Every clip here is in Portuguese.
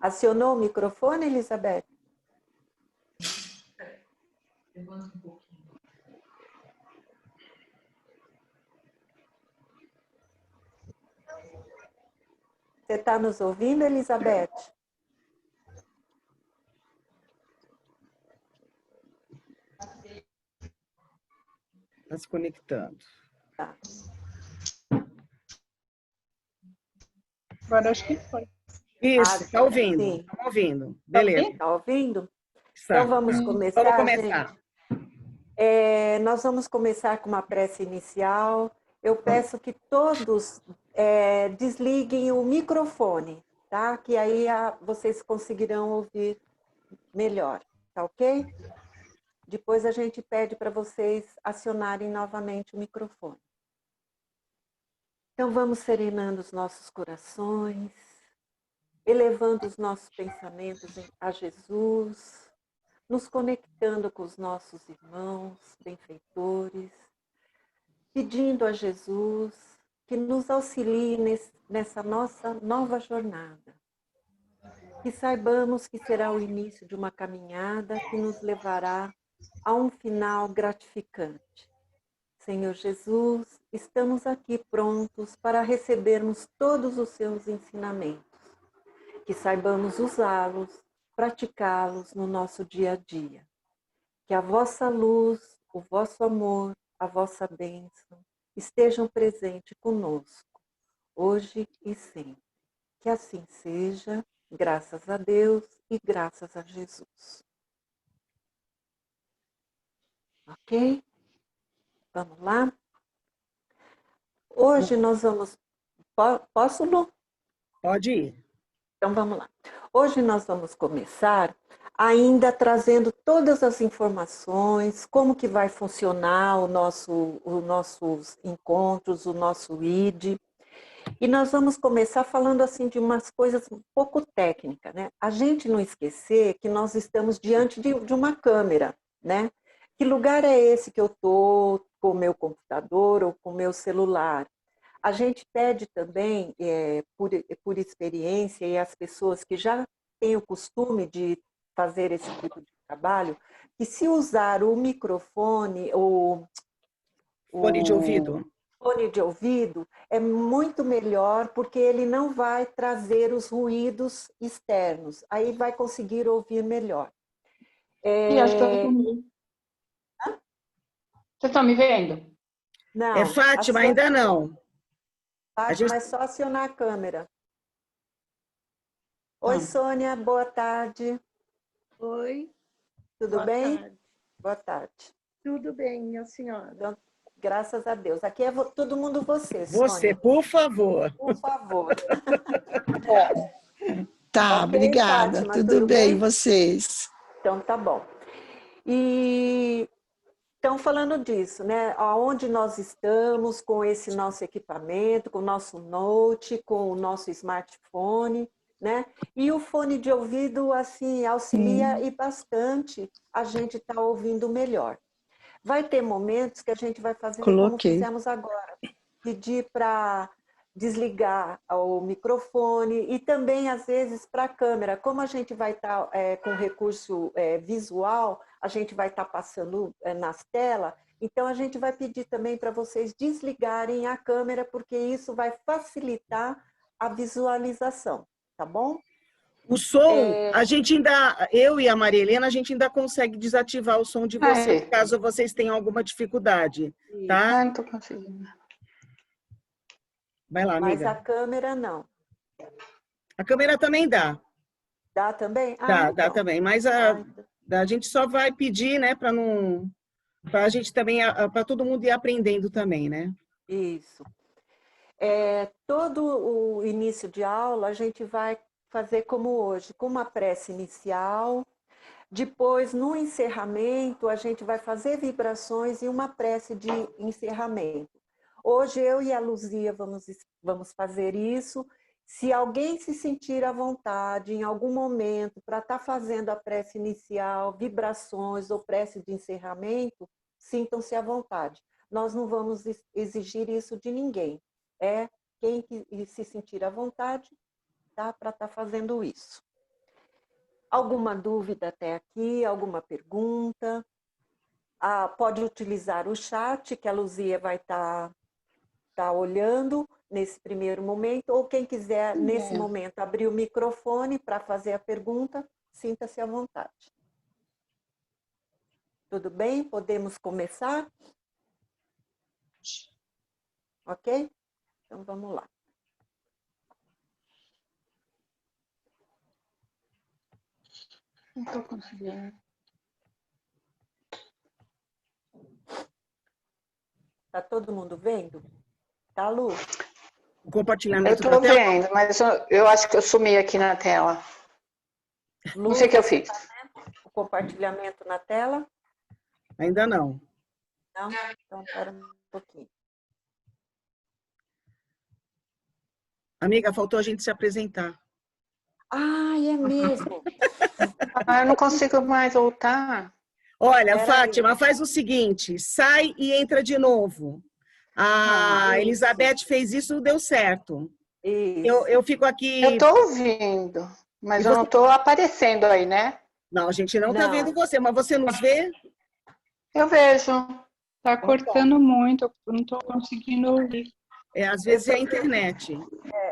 Acionou o microfone, Elizabeth? Levanta um pouquinho. Você está nos ouvindo, Elizabeth? Está se conectando. Tá. Agora acho que foi. Isso, está ouvindo. Sim. Estamos ouvindo. Beleza. Está ouvindo? Está. Então vamos começar, Vamos começar. gente. Nós vamos começar com uma prece inicial. Eu peço que todos desliguem o microfone, tá? Que aí vocês conseguirão ouvir melhor, tá ok? Depois a gente pede para vocês acionarem novamente o microfone. Então vamos serenando os nossos corações, elevando os nossos pensamentos a Jesus, nos conectando com os nossos irmãos, benfeitores, pedindo a Jesus que nos auxilie nessa nossa nova jornada. Que saibamos que será o início de uma caminhada que nos levará a um final gratificante. Senhor Jesus, estamos aqui prontos para recebermos todos os seus ensinamentos. Que saibamos usá-los, praticá-los no nosso dia a dia. Que a vossa luz, o vosso amor, a vossa bênção estejam presentes conosco, hoje e sempre. Que assim seja, graças a Deus e graças a Jesus. Ok? Vamos lá? Hoje nós vamos... Posso, Lu? Pode ir. Então vamos lá. Hoje nós vamos começar ainda trazendo todas as informações, como que vai funcionar os nossos encontros, o nosso ID. E nós vamos começar falando assim de umas coisas um pouco técnicas, né? A gente não esquecer que nós estamos diante de uma câmera, né? Que lugar é esse que eu estou com o meu computador ou com o meu celular? A gente pede também, por experiência, e as pessoas que já têm o costume de fazer esse tipo de trabalho, que se usar o microfone, Fone de ouvido. fone de ouvido, é muito melhor, porque ele não vai trazer os ruídos externos. Aí vai conseguir ouvir melhor. E acho que eu tô me... Vocês estão me vendo? Não, Fátima, ainda não. Fátima, é só acionar a câmera. Oi, Sônia, boa tarde. Oi. Tudo Boa bem? tarde. Boa tarde. Tudo bem, minha senhora. Então, graças a Deus. Aqui é todo mundo você, Você, Sônia. por favor. Por favor. Tá, Ok, obrigada. Fátima, Tudo tudo bem, bem? vocês? Então, tá bom. E então, falando disso, né? Aonde nós estamos com esse nosso equipamento, com o nosso note, com o nosso smartphone, né? E o fone de ouvido, assim, auxilia e bastante a gente estar ouvindo melhor. Vai ter momentos que a gente vai fazer como fizemos agora. Pedir para desligar o microfone e também, às vezes, para a câmera. Como a gente vai estar com recurso visual, a gente vai estar passando nas telas, então a gente vai pedir também para vocês desligarem a câmera, porque isso vai facilitar a visualização, tá bom? O som, a gente ainda, eu e a Maria Helena, a gente ainda consegue desativar o som de vocês, caso vocês tenham alguma dificuldade, tá? Não tô conseguindo. Vai lá, amiga. Mas a câmera não. A câmera também dá. Dá também? Dá Então. também, mas a gente só vai pedir, né, para a gente também, para todo mundo ir aprendendo também, né? Isso. Todo o início de aula a gente vai fazer como hoje, com uma prece inicial. Depois, no encerramento, a gente vai fazer vibrações e uma prece de encerramento. Hoje, eu e a Luzia vamos fazer isso. Se alguém se sentir à vontade, em algum momento, para estar fazendo a prece inicial, vibrações ou prece de encerramento, sintam-se à vontade. Nós não vamos exigir isso de ninguém. É quem se sentir à vontade, tá? Para estar fazendo isso. Alguma dúvida até aqui? Alguma pergunta? Pode utilizar o chat, que a Luzia vai estar olhando nesse primeiro momento, ou quem quiser, nesse momento, abrir o microfone para fazer a pergunta, sinta-se à vontade. Tudo bem? Podemos começar? Ok? Então, vamos lá. Não estou conseguindo. Está todo mundo vendo? Tá, Lu? O Eu compartilhamento da estou tela? vendo, mas eu acho que eu sumi aqui na tela. Lu, Não sei o que eu você fiz. tá vendo o compartilhamento na tela? Ainda não. Não? Então, espera um pouquinho. Amiga, faltou a gente se apresentar. Ai, é mesmo. Eu não consigo mais voltar. Olha, Pera Fátima, faz o seguinte, sai e entra de novo. A isso. Elizabeth fez isso, deu certo. Isso. Eu fico Eu aqui... estou ouvindo, mas E eu não você... estou aparecendo aí, né? Não, a gente não está Não. vendo você, mas você nos vê? Eu vejo. Tá cortando muito, eu não estou conseguindo ouvir. Às vezes é a internet.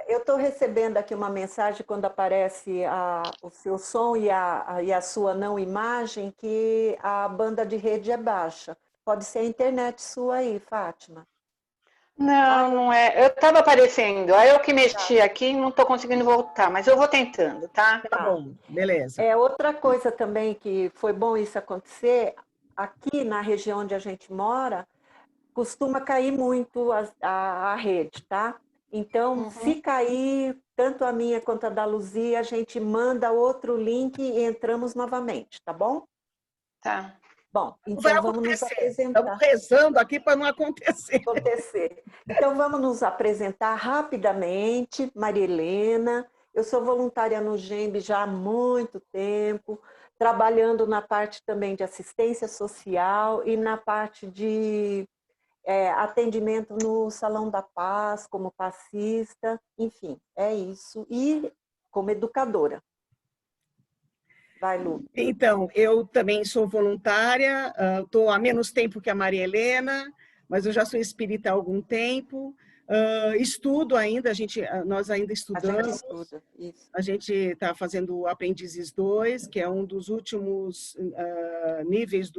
Eu estou recebendo aqui uma mensagem quando aparece o seu som e a sua não imagem, que a banda de rede é baixa. Pode ser a internet sua aí, Fátima. Não, não é. Eu estava aparecendo. Aí eu que mexi aqui e não estou conseguindo voltar, mas eu vou tentando, tá? Tá bom, beleza. Outra coisa também que foi bom isso acontecer, aqui na região onde a gente mora, costuma cair muito a rede, tá? Então, se cair, tanto a minha quanto a da Luzia, a gente manda outro link e entramos novamente, tá bom? Tá. Bom, Vai então vamos nos acontecer. Estamos apresentar. rezando aqui para não acontecer. Então, vamos nos apresentar rapidamente. Maria Helena, eu sou voluntária no GEMB já há muito tempo, trabalhando na parte também de assistência social e na parte de atendimento no Salão da Paz, como passista, enfim, é isso. E como educadora. Vai, Lu. Então, eu também sou voluntária, estou há menos tempo que a Maria Helena, mas eu já sou espírita há algum tempo. Estudo ainda, nós ainda estudamos. A gente estuda, isso. A gente está fazendo o Aprendizes 2, que é um dos últimos níveis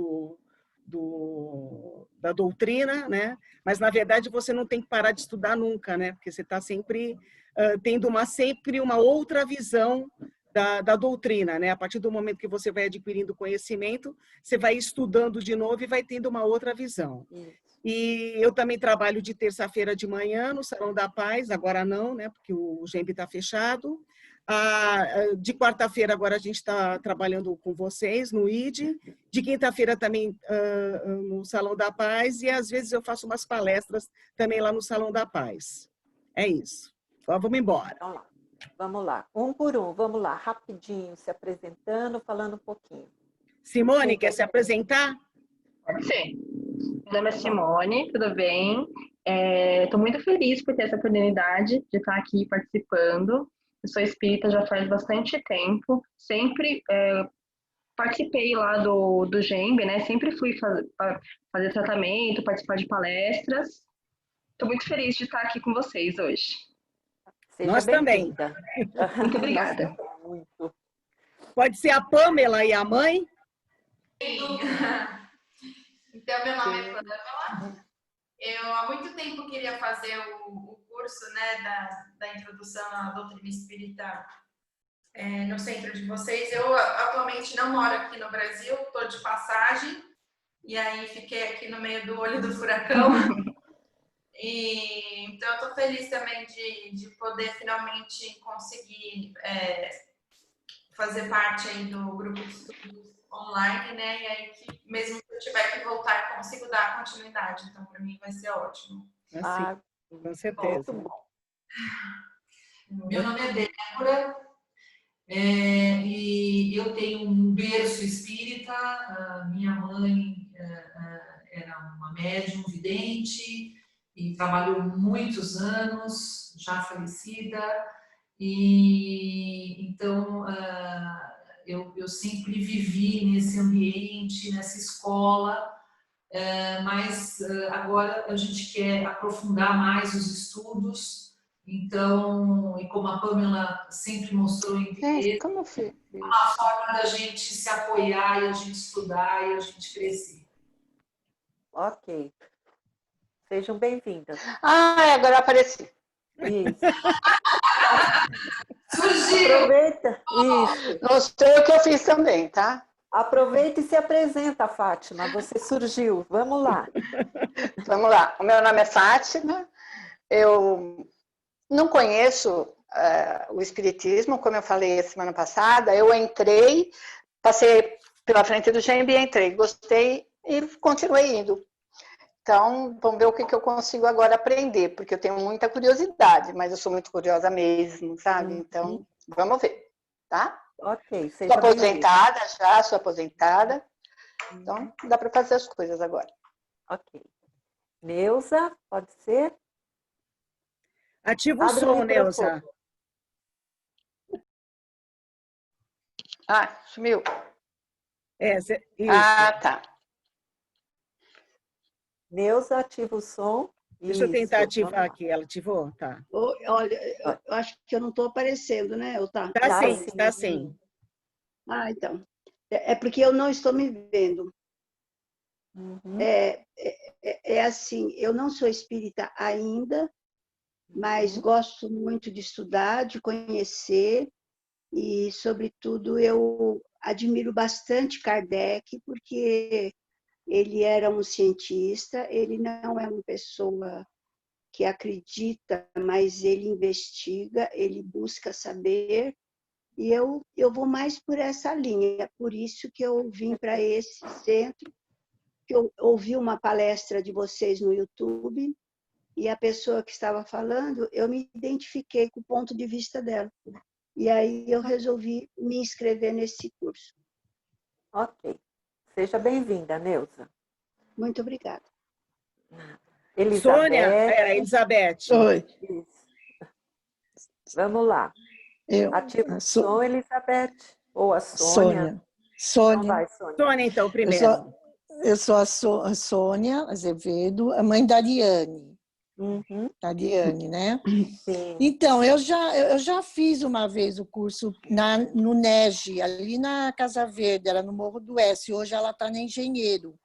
da doutrina, né? Mas, na verdade, você não tem que parar de estudar nunca, né? Porque você está sempre tendo sempre uma outra visão da doutrina, né? A partir do momento que você vai adquirindo conhecimento, você vai estudando de novo e vai tendo uma outra visão. Isso. E eu também trabalho de terça-feira de manhã no Salão da Paz, agora não, né? Porque o GEMB está fechado. De quarta-feira agora a gente está trabalhando com vocês no ID, de quinta-feira também no Salão da Paz, e às vezes eu faço umas palestras também lá no Salão da Paz. É isso. Então, vamos embora. Então, vamos lá, um por um, vamos lá, rapidinho, se apresentando, falando um pouquinho. Simone, quer se apresentar? Pode ser. Meu nome é Simone, tudo bem? Estou muito feliz por ter essa oportunidade de estar aqui participando. Eu sou espírita já faz bastante tempo, sempre participei lá do GEMB, né? Sempre fui fazer tratamento, participar de palestras. Estou muito feliz de estar aqui com vocês hoje. Seja Nós também. Muito obrigada. Muito. Pode ser a Pamela e a mãe? Então, meu nome é Pamela. Eu há muito tempo queria fazer o curso, né, da introdução à doutrina espírita no centro de vocês. Eu atualmente não moro aqui no Brasil, estou de passagem, e aí fiquei aqui no meio do olho do furacão. Então, eu estou feliz também de poder finalmente conseguir fazer parte aí do grupo de estudos online, né? E aí, mesmo que eu tiver que voltar, eu consigo dar continuidade. Então, para mim, vai ser ótimo. Assim, com certeza. Muito bom. Meu nome é Débora e eu tenho um berço espírita. Minha mãe era uma médium vidente e trabalhou muitos anos, já falecida. E então eu eu sempre vivi nesse ambiente, nessa escola, mas agora a gente quer aprofundar mais os estudos, então, e como a Pamela sempre mostrou interesse, Como foi? uma forma da gente se apoiar e a gente estudar e a gente crescer. Ok. Sejam bem-vindas. Agora eu apareci. Isso. Surgiu! Aproveita. Isso. Não sei o que eu fiz também, tá? Aproveita e se apresenta, Fátima. Você surgiu. Vamos lá. Vamos lá. O meu nome é Fátima. Eu não conheço o Espiritismo, como eu falei a semana passada. Eu entrei, passei pela frente do GEMB e entrei. Gostei e continuei indo. Então, vamos ver o que eu consigo agora aprender, porque eu tenho muita curiosidade, mas eu sou muito curiosa mesmo, sabe? Então, vamos ver, tá? Ok, Sou seja aposentada já, sou aposentada. Então, dá para fazer as coisas agora. Ok. Neuza, pode ser? Ativa o Abre o som, microfone. Neuza. Sumiu. Isso. Tá. Neuza, ativa o som. Deixa eu tentar Isso, ativar vamos lá. aqui. Ela ativou? Tá. Olha, eu acho que eu não estou aparecendo, né? Ou tá? Tá sim, sim. tá sim. Então. É porque eu não estou me vendo. Uhum. É assim, eu não sou espírita ainda, mas gosto muito de estudar, de conhecer e, sobretudo, eu admiro bastante Kardec, porque ele era um cientista, ele não é uma pessoa que acredita, mas ele investiga, ele busca saber, e eu vou mais por essa linha. É por isso que eu vim para esse centro, que eu ouvi uma palestra de vocês no YouTube, e a pessoa que estava falando, eu me identifiquei com o ponto de vista dela. E aí eu resolvi me inscrever nesse curso. Ok. Seja bem-vinda, Neuza. Muito obrigada. Sônia, Elizabeth. Oi. Isso. Vamos lá. Ativa o som, Elizabeth. Ou a Sônia. Então vai, Sônia. Sônia, então, primeiro. Eu sou a Sônia Azevedo, a mãe da Ariane. Uhum. Da Ariane, né? Sim. Então, eu já fiz uma vez o curso no NEG, ali na Casa Verde, era no Morro do Oeste. Hoje ela está na Engenheiro,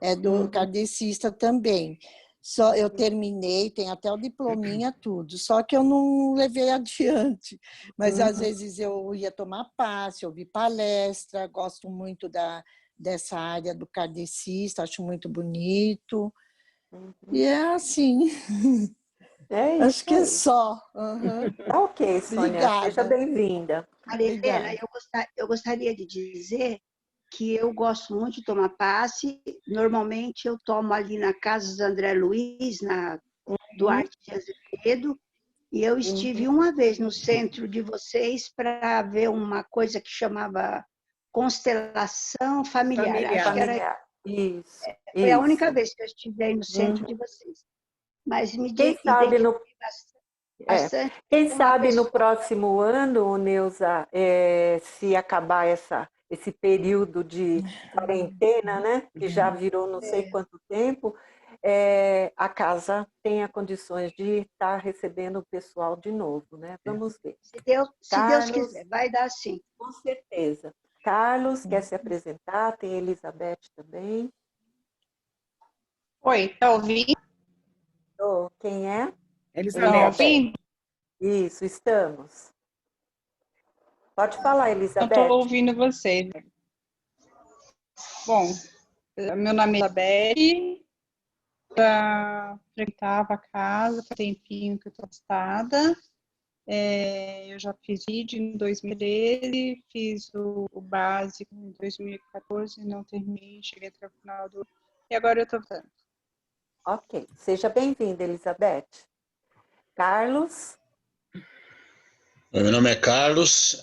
é do kardecista também. Só eu terminei, tem até o diplominha, tudo. Só que eu não levei adiante. Mas às vezes eu ia tomar passe, ouvir palestra, gosto muito dessa área do kardecista, acho muito bonito. E é assim. É isso. Acho que é só. Tá ok, Sônia. Obrigada. Seja bem-vinda. Maria Helena, eu gostaria de dizer que eu gosto muito de tomar passe. Normalmente eu tomo ali na casa do André Luiz, na Duarte de Azevedo, e eu estive uma vez no centro de vocês para ver uma coisa que chamava constelação familiar. Acho que era isso. Foi a única vez que eu estive aí no centro de vocês. Mas me Quem sabe no bastante. Quem sabe no próximo ano, Neuza, se acabar esse período de quarentena, né, que já virou não sei quanto tempo, a casa tenha condições de estar recebendo o pessoal de novo, né? Vamos ver. Se Deus quiser, vai dar sim. Com certeza. Carlos quer se apresentar, tem Elizabeth também. Oi, tá ouvindo? Quem é? Elizabeth. Isso, estamos. Pode falar, Elizabeth. Eu estou ouvindo vocês. Bom, meu nome é Elizabeth, já frequentava a casa faz tempinho que eu estou afastada. Eu já fiz vídeo em 2013, fiz o básico em 2014, não terminei, cheguei até o final do... E agora eu estou voltando. Ok, seja bem-vinda, Elizabeth. Carlos? Meu nome é Carlos,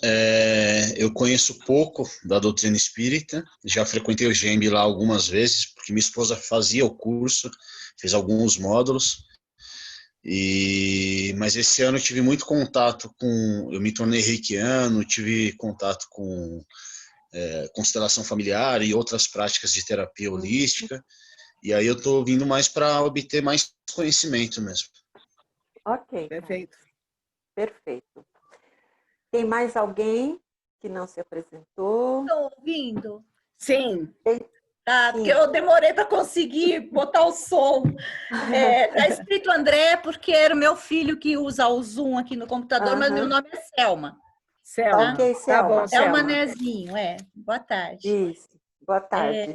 eu conheço pouco da doutrina espírita, já frequentei o GEMB lá algumas vezes, porque minha esposa fazia o curso, fez alguns módulos, mas esse ano eu tive muito contato eu me tornei reikiano, tive contato com constelação familiar e outras práticas de terapia holística. E aí eu estou vindo mais para obter mais conhecimento mesmo. Ok. Perfeito. Perfeito. Tem mais alguém que não se apresentou? Estou ouvindo? Sim. Tá, porque eu demorei para conseguir botar o som. Tá escrito André, porque era o meu filho que usa o Zoom aqui no computador, mas meu nome é Selma. Selma. Ok, Selma. Tá bom, Selma. Selma Nezinho, Boa tarde. Isso, boa tarde.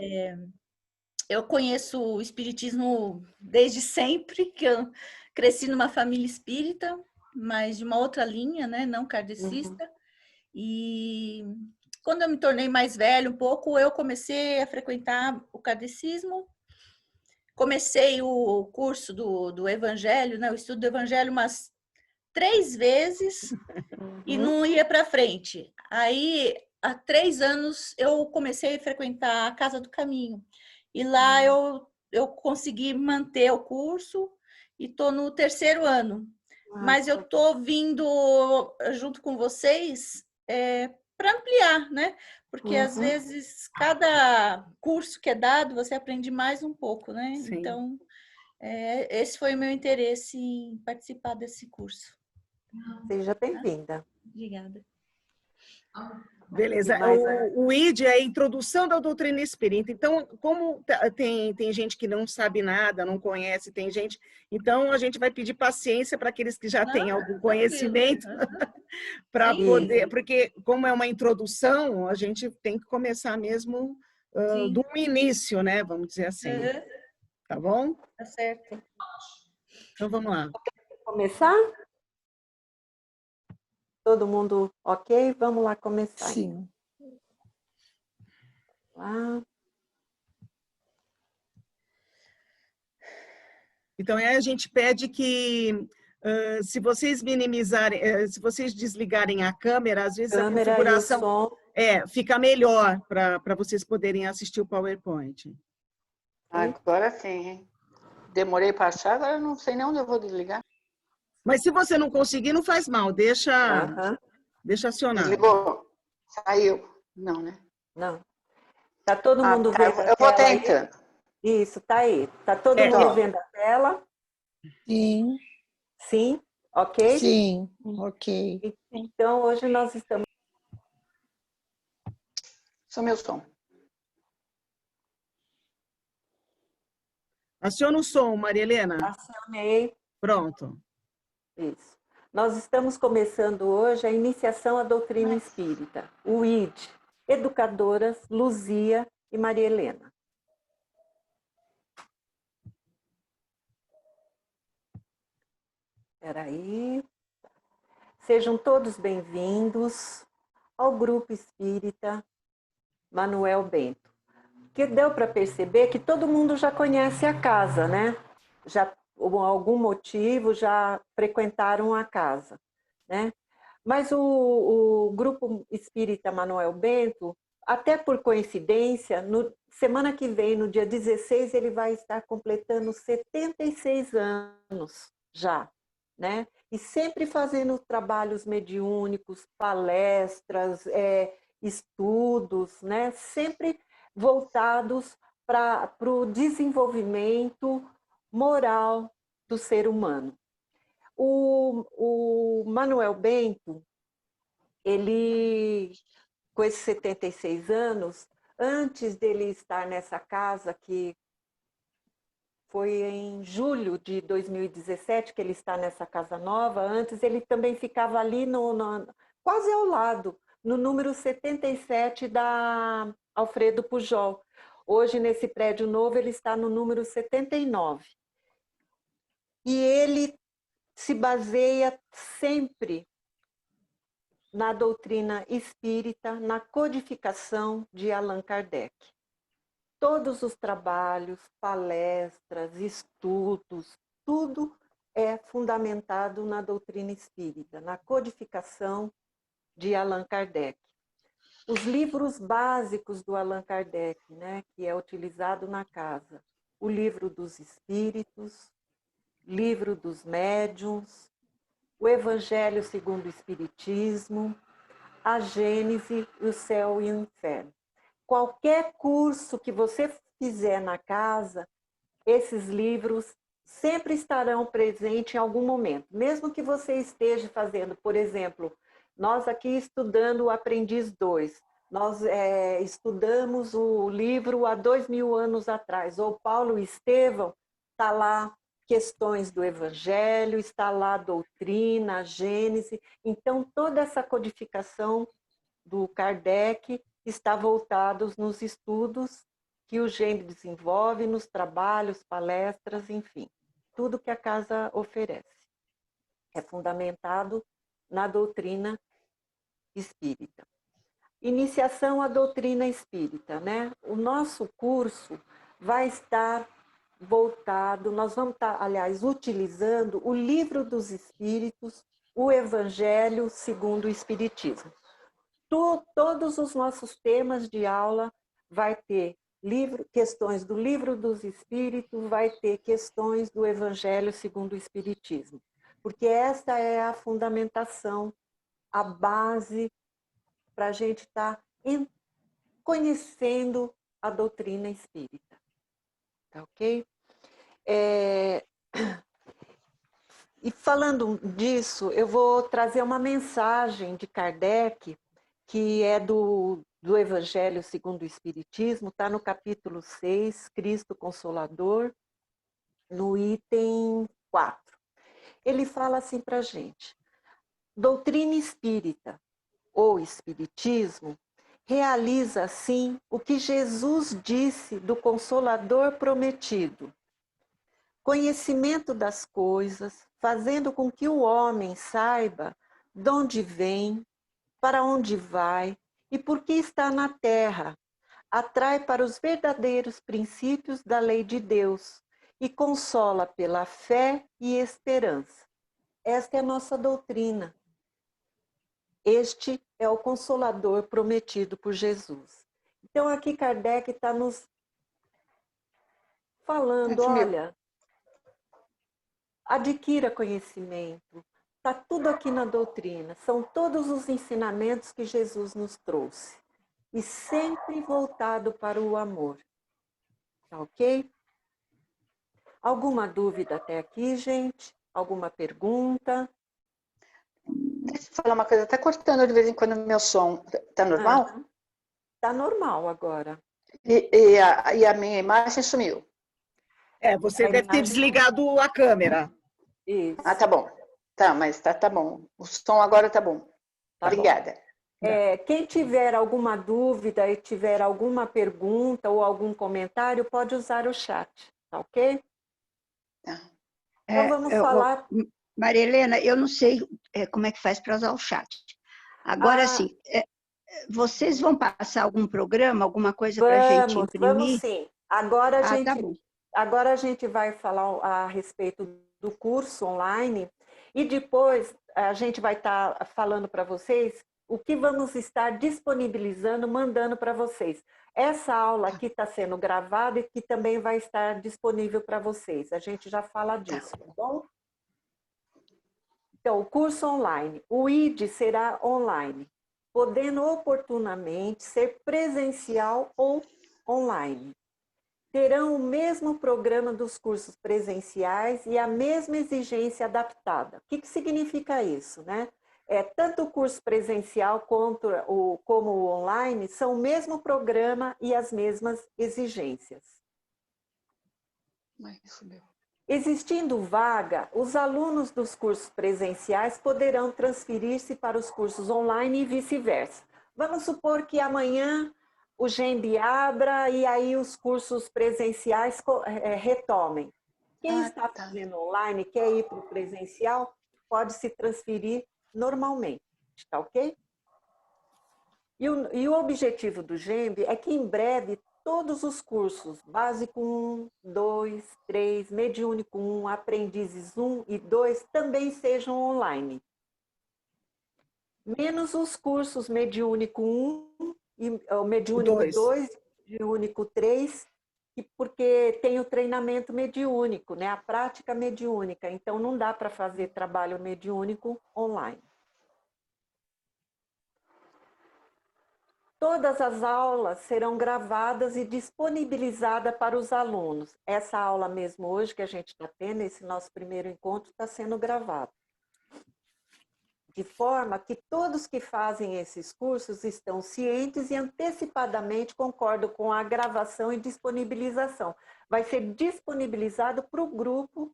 Eu conheço o espiritismo desde sempre, que eu cresci numa família espírita, mas de uma outra linha, né, não kardecista. E quando eu me tornei mais velha um pouco, eu comecei a frequentar o kardecismo. Comecei o curso do Evangelho, né, o estudo do Evangelho umas 3 vezes e não ia para frente. Aí, há 3 anos, eu comecei a frequentar a Casa do Caminho. E lá eu consegui manter o curso e estou no 3º ano. Mas eu estou vindo junto com vocês para ampliar, né? Porque às vezes cada curso que é dado, você aprende mais um pouco, né? Sim. Então, esse foi o meu interesse em participar desse curso. Seja bem-vinda. Obrigada. Beleza. O ID é a introdução da doutrina espírita. Então, como tem gente que não sabe nada, não conhece, tem gente... Então, a gente vai pedir paciência para aqueles que já têm algum conhecimento, para poder... Porque, como é uma introdução, a gente tem que começar mesmo do início, né? Vamos dizer assim. Tá bom? Tá certo. Então, vamos lá. Começar? Todo mundo ok? Vamos lá começar. Sim. Lá. Então, aí a gente pede que, se vocês minimizarem, se vocês desligarem a câmera, às vezes a configuração fica melhor para vocês poderem assistir o PowerPoint. Agora sim, hein? Demorei para achar, agora eu não sei nem onde eu vou desligar. Mas se você não conseguir, não faz mal, deixa acionado. Desligou? Saiu? Não, né? Não. Tá todo mundo vendo eu vou tentando. Isso, tá aí. Tá todo mundo vendo a tela? Sim. Sim? Ok? Sim, ok. Então, hoje nós estamos... Sumiu o som. Aciona o som, Maria Helena. Acionei. Pronto. Isso. Nós estamos começando hoje a iniciação à doutrina espírita, o ID, educadoras Luzia e Maria Helena. Espera aí. Sejam todos bem-vindos ao Grupo Espírita Manuel Bento. Que deu para perceber que todo mundo já conhece a casa, né? Já por algum motivo já frequentaram a casa, né? Mas o Grupo Espírita Manuel Bento, até por coincidência, semana que vem, no dia 16, ele vai estar completando 76 anos já, né? E sempre fazendo trabalhos mediúnicos, palestras, estudos, né? Sempre voltados para o desenvolvimento moral do ser humano. O Manuel Bento, ele, com esses 76 anos, antes dele estar nessa casa, que foi em julho de 2017 que ele está nessa casa nova, antes ele também ficava ali quase ao lado, no número 77 da Alfredo Pujol. Hoje, nesse prédio novo, ele está no número 79. E ele se baseia sempre na doutrina espírita, na codificação de Allan Kardec. Todos os trabalhos, palestras, estudos, tudo é fundamentado na doutrina espírita, na codificação de Allan Kardec. Os livros básicos do Allan Kardec, né, que é utilizado na casa, o Livro dos Espíritos, Livro dos Médiuns, o Evangelho segundo o Espiritismo, a Gênese, o céu e o inferno. Qualquer curso que você fizer na casa, esses livros sempre estarão presentes em algum momento. Mesmo que você esteja fazendo, por exemplo, nós aqui estudando o Aprendiz 2, nós estudamos o livro há 2000 anos atrás, ou Paulo e Estevão, está lá questões do Evangelho, está lá a doutrina, a Gênese. Então, toda essa codificação do Kardec está voltada nos estudos que o GEMB desenvolve, nos trabalhos, palestras, enfim. Tudo que a casa oferece. É fundamentado na doutrina espírita. Iniciação à doutrina espírita, né? O nosso curso vai estar voltado, nós vamos estar, aliás, utilizando o Livro dos Espíritos, o Evangelho segundo o Espiritismo. Todos os nossos temas de aula vai ter questões do Livro dos Espíritos, vai ter questões do Evangelho segundo o Espiritismo, porque essa é a fundamentação, a base para a gente estar conhecendo a doutrina espírita. Tá ok? E falando disso, eu vou trazer uma mensagem de Kardec, que é do Evangelho segundo o Espiritismo, está no capítulo 6, Cristo Consolador, no item 4. Ele fala assim para a gente: doutrina espírita, ou Espiritismo, realiza assim o que Jesus disse do Consolador prometido. Conhecimento das coisas, fazendo com que o homem saiba de onde vem, para onde vai e por que está na terra, atrai para os verdadeiros princípios da lei de Deus e consola pela fé e esperança. Esta é a nossa doutrina. Este é o Consolador prometido por Jesus. Então aqui Kardec está nos falando, olha, adquira conhecimento, está tudo aqui na doutrina, são todos os ensinamentos que Jesus nos trouxe, e sempre voltado para o amor, tá ok? Alguma dúvida até aqui, gente? Alguma pergunta? Deixa eu falar uma coisa, está cortando de vez em quando o meu som, está normal? Está normal agora. E a minha imagem sumiu? Você deve ter desligado a câmera. Isso. Ah, tá bom. Tá, mas tá bom. O som agora tá bom. Tá Obrigada. Bom. Quem tiver alguma dúvida e tiver alguma pergunta ou algum comentário, pode usar o chat, tá ok? Então vamos falar... Maria Helena, eu não sei como é que faz para usar o chat. Agora, sim, vocês vão passar algum programa, alguma coisa para a gente imprimir? Vamos sim. Agora Tá a gente vai falar a respeito do curso online e depois a gente vai estar falando para vocês o que vamos estar disponibilizando, mandando para vocês. Essa aula aqui está sendo gravada e que também vai estar disponível para vocês. A gente já fala disso, tá bom? Então, o curso online. O ID será online, podendo oportunamente ser presencial ou online. Terão o mesmo programa dos cursos presenciais e a mesma exigência adaptada. O que significa isso, né? Tanto o curso presencial como o online são o mesmo programa e as mesmas exigências. Existindo vaga, os alunos dos cursos presenciais poderão transferir-se para os cursos online e vice-versa. Vamos supor que amanhã o GEMB abra e aí os cursos presenciais retomem. Quem está fazendo online, quer ir para o presencial, pode se transferir normalmente, tá ok? E o objetivo do GEMB é que em breve todos os cursos, básico 1, 2, 3, mediúnico 1, aprendizes 1 e 2, também sejam online. Menos os cursos mediúnico 1, e o mediúnico 2, mediúnico 3, porque tem o treinamento mediúnico, né? A prática mediúnica, então não dá para fazer trabalho mediúnico online. Todas as aulas serão gravadas e disponibilizadas para os alunos. Essa aula mesmo hoje que a gente está tendo, esse nosso primeiro encontro, está sendo gravado. De forma que todos que fazem esses cursos estão cientes e antecipadamente concordam com a gravação e disponibilização. Vai ser disponibilizado para o grupo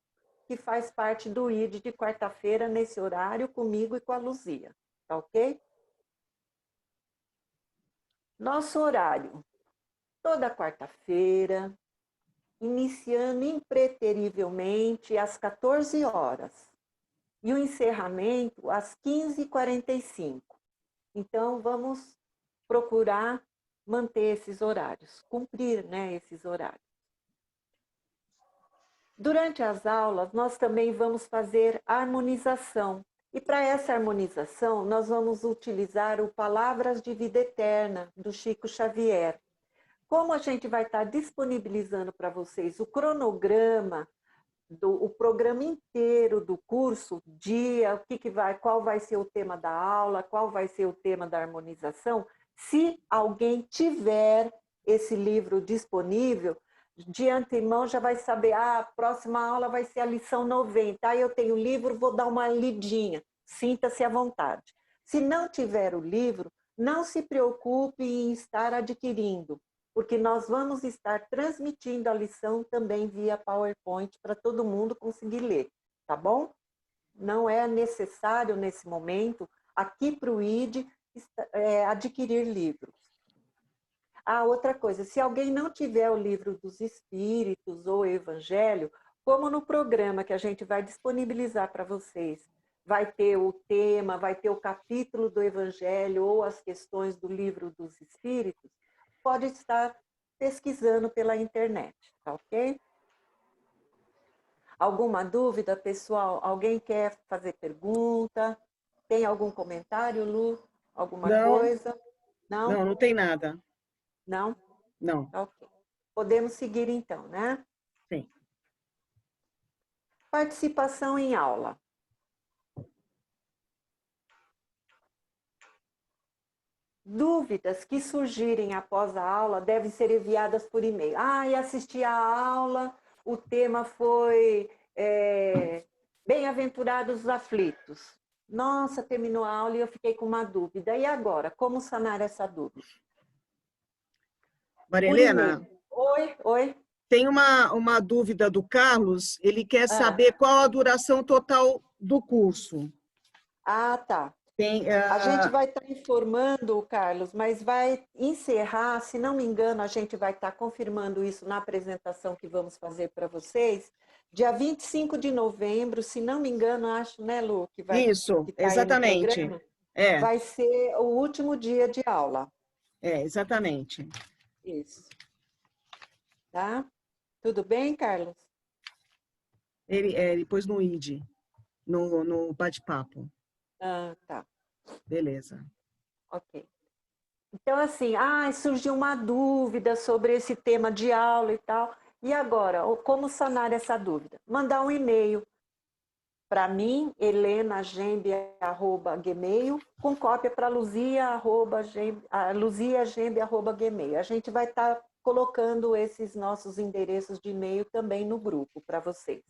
que faz parte do ID de quarta-feira, nesse horário, comigo e com a Luzia. Tá ok? Nosso horário, toda quarta-feira, iniciando impreterivelmente às 14 horas. E o encerramento às 15h45. Então, vamos procurar manter esses horários, cumprir, né, esses horários. Durante as aulas, nós também vamos fazer harmonização. E para essa harmonização, nós vamos utilizar o Palavras de Vida Eterna, do Chico Xavier. Como a gente vai estar disponibilizando para vocês o cronograma, o programa inteiro do curso, dia, qual vai ser o tema da aula, qual vai ser o tema da harmonização, se alguém tiver esse livro disponível, de antemão já vai saber, a próxima aula vai ser a lição 90, aí eu tenho o livro, vou dar uma lidinha, sinta-se à vontade. Se não tiver o livro, não se preocupe em estar adquirindo, porque nós vamos estar transmitindo a lição também via PowerPoint para todo mundo conseguir ler, tá bom? Não é necessário, nesse momento, aqui para o ID, adquirir livros. Outra coisa, se alguém não tiver o livro dos Espíritos ou o Evangelho, como no programa que a gente vai disponibilizar para vocês, vai ter o tema, vai ter o capítulo do Evangelho ou as questões do livro dos Espíritos, pode estar pesquisando pela internet, tá ok? Alguma dúvida, pessoal? Alguém quer fazer pergunta? Tem algum comentário, Lu? Alguma coisa? Não? Não tem nada. Não? Não. Ok. Podemos seguir então, né? Sim. Participação em aula. Dúvidas que surgirem após a aula devem ser enviadas por e-mail. E assisti a aula, o tema foi Bem-aventurados os aflitos. Nossa, terminou a aula e eu fiquei com uma dúvida. E agora, como sanar essa dúvida? Maria Helena? Oi. Tem uma dúvida do Carlos, ele quer saber qual a duração total do curso. Tá. A gente vai estar informando, Carlos, mas vai encerrar, se não me engano, a gente vai estar confirmando isso na apresentação que vamos fazer para vocês, dia 25 de novembro, se não me engano, acho, né, Lu? Que vai, isso, que tá exatamente. Aí no programa, vai ser o último dia de aula. Exatamente. Isso. Tá? Tudo bem, Carlos? Ele pôs no ID, no bate-papo. Tá. Beleza. Ok. Então, assim, surgiu uma dúvida sobre esse tema de aula e tal. E agora, como sanar essa dúvida? Mandar um e-mail para mim, elenagembe@gmail, com cópia para luziagembe@gmail. A gente vai estar colocando esses nossos endereços de e-mail também no grupo para vocês.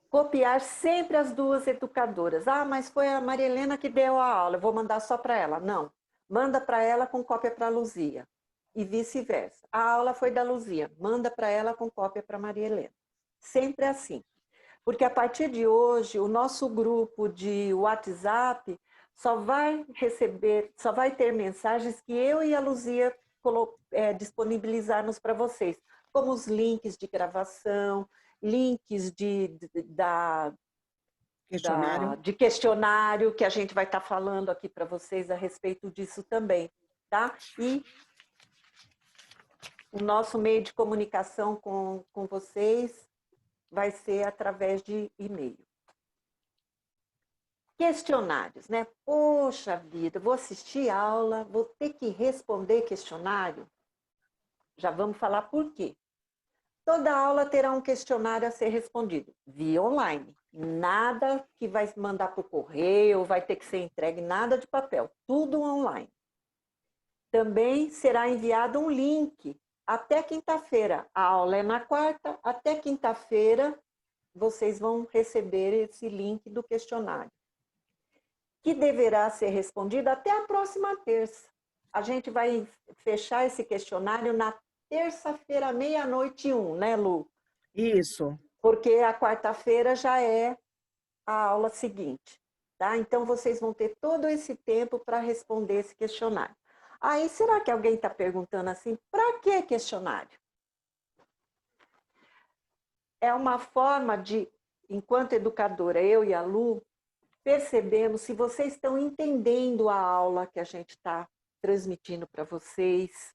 Copiar sempre as duas educadoras. Mas foi a Maria Helena que deu a aula, eu vou mandar só para ela. Não, manda para ela com cópia para a Luzia. E vice-versa. A aula foi da Luzia, manda para ela com cópia para Maria Helena. Sempre assim. Porque a partir de hoje, o nosso grupo de WhatsApp só vai ter mensagens que eu e a Luzia disponibilizarmos para vocês, como os links de gravação, links de questionário, que a gente vai estar falando aqui para vocês a respeito disso também, tá? E o nosso meio de comunicação com vocês vai ser através de e-mail. Questionários, né? Poxa vida, vou assistir aula, vou ter que responder questionário? Já vamos falar por quê. Toda aula terá um questionário a ser respondido, via online. Nada que vai mandar para o correio, ou vai ter que ser entregue, nada de papel, tudo online. Também será enviado um link até quinta-feira. A aula é na quarta, até quinta-feira vocês vão receber esse link do questionário, que deverá ser respondido até a próxima terça. A gente vai fechar esse questionário na terça-feira, 00h01, né, Lu? Isso. Porque a quarta-feira já é a aula seguinte, tá? Então, vocês vão ter todo esse tempo para responder esse questionário. Aí, será que alguém está perguntando assim, para que questionário? É uma forma de, enquanto educadora, eu e a Lu, percebemos se vocês estão entendendo a aula que a gente está transmitindo para vocês,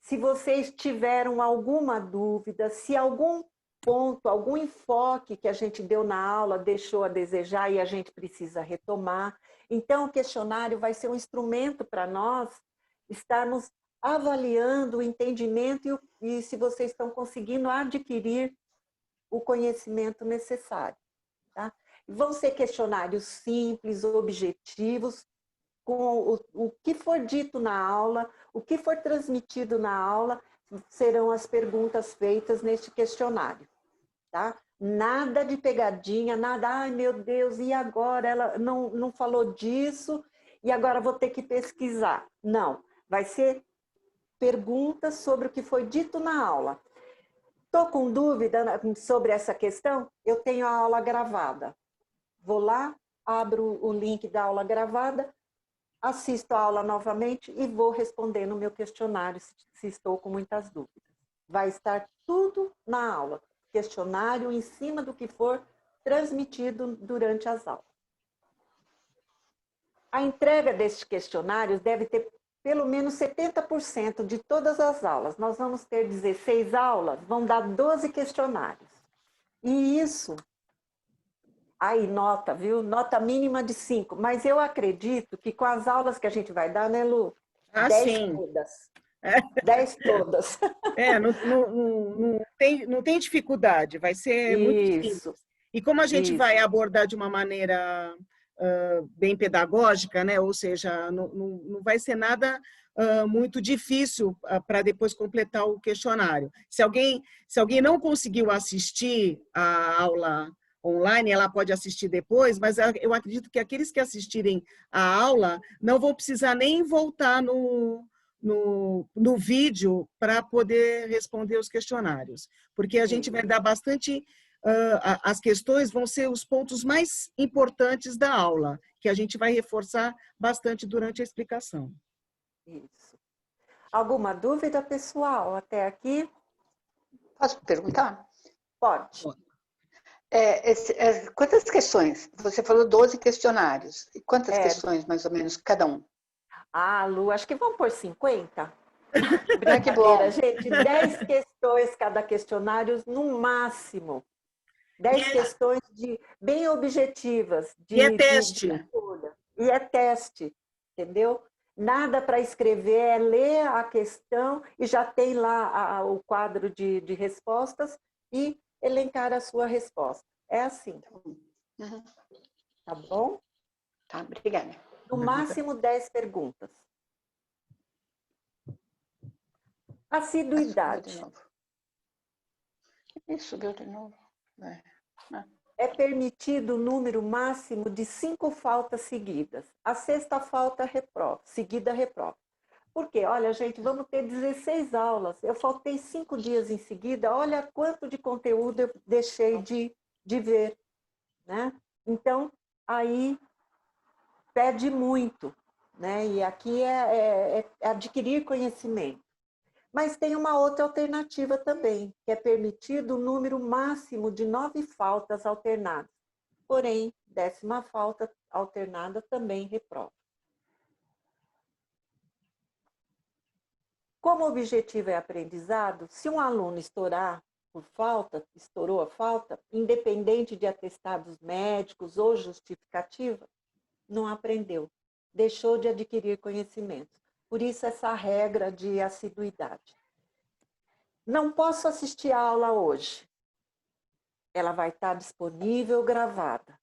se vocês tiveram alguma dúvida, se algum ponto, algum enfoque que a gente deu na aula deixou a desejar e a gente precisa retomar. Então, o questionário vai ser um instrumento para nós estarmos avaliando o entendimento e se vocês estão conseguindo adquirir o conhecimento necessário. Tá? Vão ser questionários simples, objetivos, com o que for dito na aula, o que for transmitido na aula, serão as perguntas feitas neste questionário. Tá? Nada de pegadinha, nada, ai meu Deus, e agora ela não falou disso, e agora vou ter que pesquisar. Não, vai ser perguntas sobre o que foi dito na aula. Estou com dúvida sobre essa questão? Eu tenho a aula gravada. Vou lá, abro o link da aula gravada, assisto a aula novamente e vou responder no meu questionário se estou com muitas dúvidas. Vai estar tudo na aula, questionário em cima do que for transmitido durante as aulas. A entrega destes questionários deve ter pelo menos 70% de todas as aulas. Nós vamos ter 16 aulas, vão dar 12 questionários. E isso, aí nota, viu? Nota mínima de 5. Mas eu acredito que com as aulas que a gente vai dar, né, Lu? 10 todas. 10 todas. Não tem dificuldade, vai ser muito simples. E como a gente vai abordar de uma maneira bem pedagógica, né? Ou seja, não vai ser nada muito difícil para depois completar o questionário. Se alguém não conseguiu assistir a aula online, ela pode assistir depois, mas eu acredito que aqueles que assistirem a aula não vão precisar nem voltar no vídeo para poder responder os questionários, porque a gente vai dar bastante... as questões vão ser os pontos mais importantes da aula, que a gente vai reforçar bastante durante a explicação. Isso. Alguma dúvida, pessoal, até aqui? Posso perguntar? Pode. Quantas questões? Você falou 12 questionários. E quantas questões, mais ou menos, cada um? Ah, Lu, acho que vão por 50. Que bom. Gente, 10 questões cada questionário, no máximo. 10 questões bem objetivas. E é teste. E é teste, entendeu? Nada para escrever, é ler a questão e já tem lá o quadro de respostas e elencar a sua resposta. É assim. Uhum. Tá bom? Tá, obrigada. No máximo 10 perguntas. Assiduidade. Subiu de novo. É permitido o número máximo de 5 faltas seguidas. A sexta falta reprova, seguida reprova. Por quê? Olha, gente, vamos ter 16 aulas. Eu faltei 5 dias em seguida. Olha quanto de conteúdo eu deixei de ver. Né? Então, aí pede muito. Né? E aqui é adquirir conhecimento. Mas tem uma outra alternativa também, que é permitido o número máximo de 9 faltas alternadas. Porém, 10ª falta alternada também reprova. Como o objetivo é aprendizado, se um aluno estourar por falta, estourou a falta, independente de atestados médicos ou justificativa, não aprendeu, deixou de adquirir conhecimento. Por isso, essa regra de assiduidade. Não posso assistir a aula hoje. ela vai estar disponível, gravada.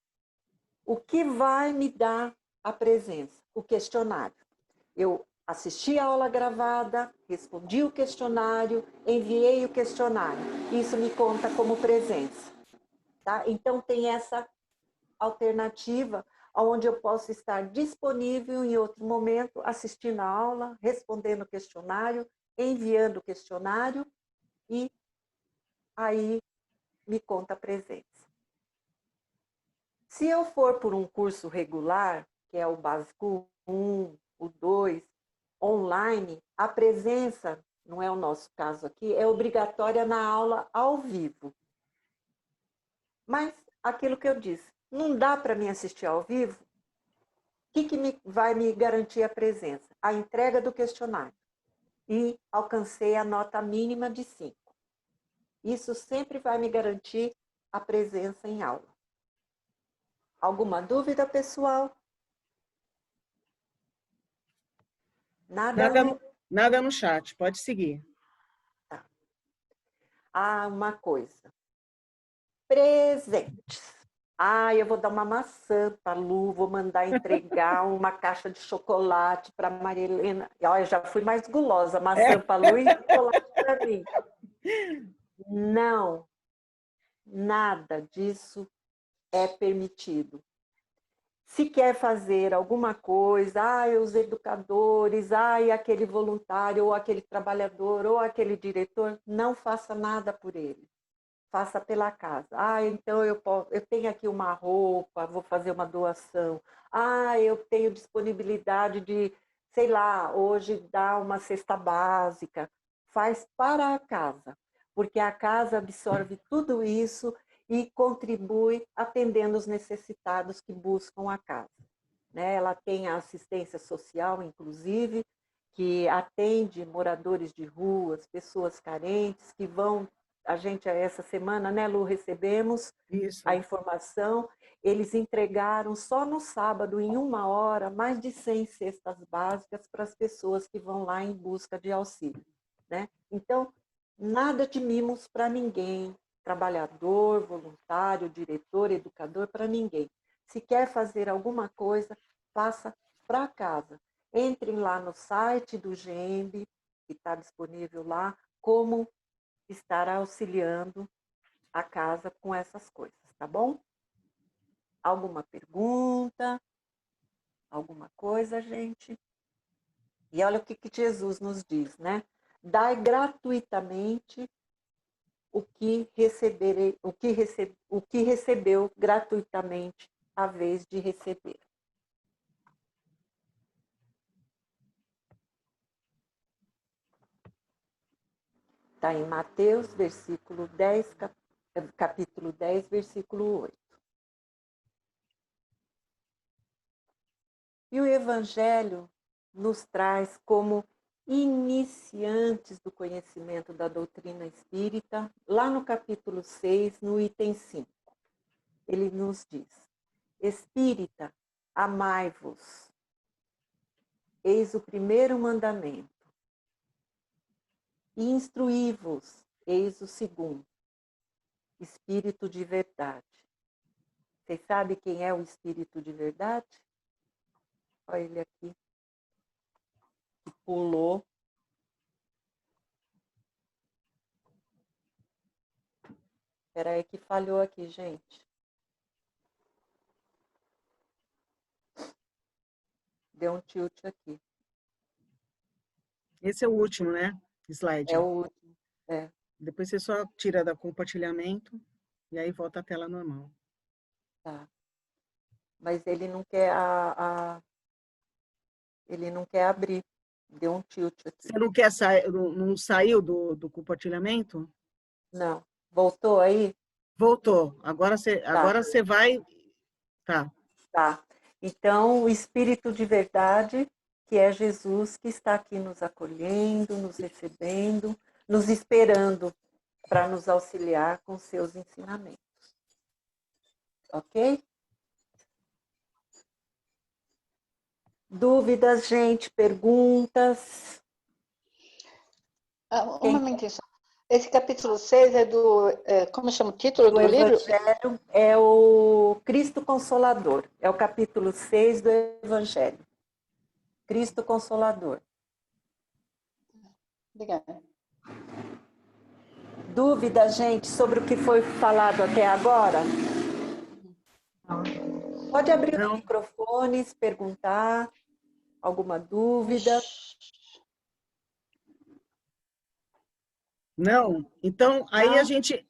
O que vai me dar a presença? O questionário. Eu assisti a aula gravada, respondi o questionário, enviei o questionário. Isso me conta como presença. Tá? Então, tem essa alternativa onde eu posso estar disponível em outro momento, assistindo a aula, respondendo o questionário, enviando o questionário e aí me conta a presença. Se eu for por um curso regular, que é o básico 1, o 2, online, a presença, não é o nosso caso aqui, é obrigatória na aula ao vivo. Mas, aquilo que eu disse, não dá para mim assistir ao vivo? O que vai me garantir a presença? A entrega do questionário. E alcancei a nota mínima de 5. Isso sempre vai me garantir a presença em aula. Alguma dúvida, pessoal? Nada no chat, pode seguir. Tá. Ah, uma coisa. Presentes. Ah, eu vou dar uma maçã para a Lu, vou mandar entregar uma caixa de chocolate para a Maria Helena. Olha, eu já fui mais gulosa, maçã para a Lu e chocolate para mim. Não, nada disso é permitido. Se quer fazer alguma coisa, os educadores, aquele voluntário, ou aquele trabalhador, ou aquele diretor, não faça nada por ele. Faça pela casa. Então eu tenho aqui uma roupa, vou fazer uma doação. Eu tenho disponibilidade de, sei lá, hoje dar uma cesta básica. Faz para a casa, porque a casa absorve tudo isso e contribui atendendo os necessitados que buscam a casa. Né? Ela tem a assistência social, inclusive, que atende moradores de ruas, pessoas carentes, que vão... A gente, essa semana, né, Lu, recebemos a informação, eles entregaram só no sábado, em 1 hora, mais de 100 cestas básicas para as pessoas que vão lá em busca de auxílio. Né? Então, nada de mimos para ninguém, trabalhador, voluntário, diretor, educador, para ninguém. Se quer fazer alguma coisa, faça para casa. Entrem lá no site do GEMB, que está disponível lá, como estar auxiliando a casa com essas coisas, tá bom? Alguma pergunta? Alguma coisa, gente? E olha o que Jesus nos diz, né? Dai gratuitamente o que recebeu gratuitamente a vez de receber. Está em Mateus, capítulo 10, versículo 8. E o Evangelho nos traz como iniciantes do conhecimento da doutrina espírita, lá no capítulo 6, no item 5. Ele nos diz: Espírita, amai-vos. Eis o primeiro mandamento. E instruí-vos, eis o segundo. Espírito de verdade. Vocês sabem quem é o Espírito de verdade? Olha ele aqui. Que pulou. Espera aí que falhou aqui, gente. Deu um tilt aqui. Esse é o último, né? Slide. É o último. É. Depois você só tira do compartilhamento e aí volta a tela normal. Tá. Mas ele não quer ele não quer abrir. Deu um tilt aqui. Você não quer sair, não saiu do compartilhamento? Não. Voltou aí? Voltou. Agora você vai... Tá. Tá. Então, o Espírito de verdade, que é Jesus, que está aqui nos acolhendo, nos recebendo, nos esperando para nos auxiliar com seus ensinamentos. Ok? Dúvidas, gente? Perguntas? Um momentinho só. Esse capítulo 6 é do... como chama o título do livro? Evangelho é o Cristo Consolador. É o capítulo 6 do Evangelho. Cristo Consolador. Obrigada. Dúvida, gente, sobre o que foi falado até agora? Pode abrir os microfones, perguntar alguma dúvida. Não? Então, aí Não? a gente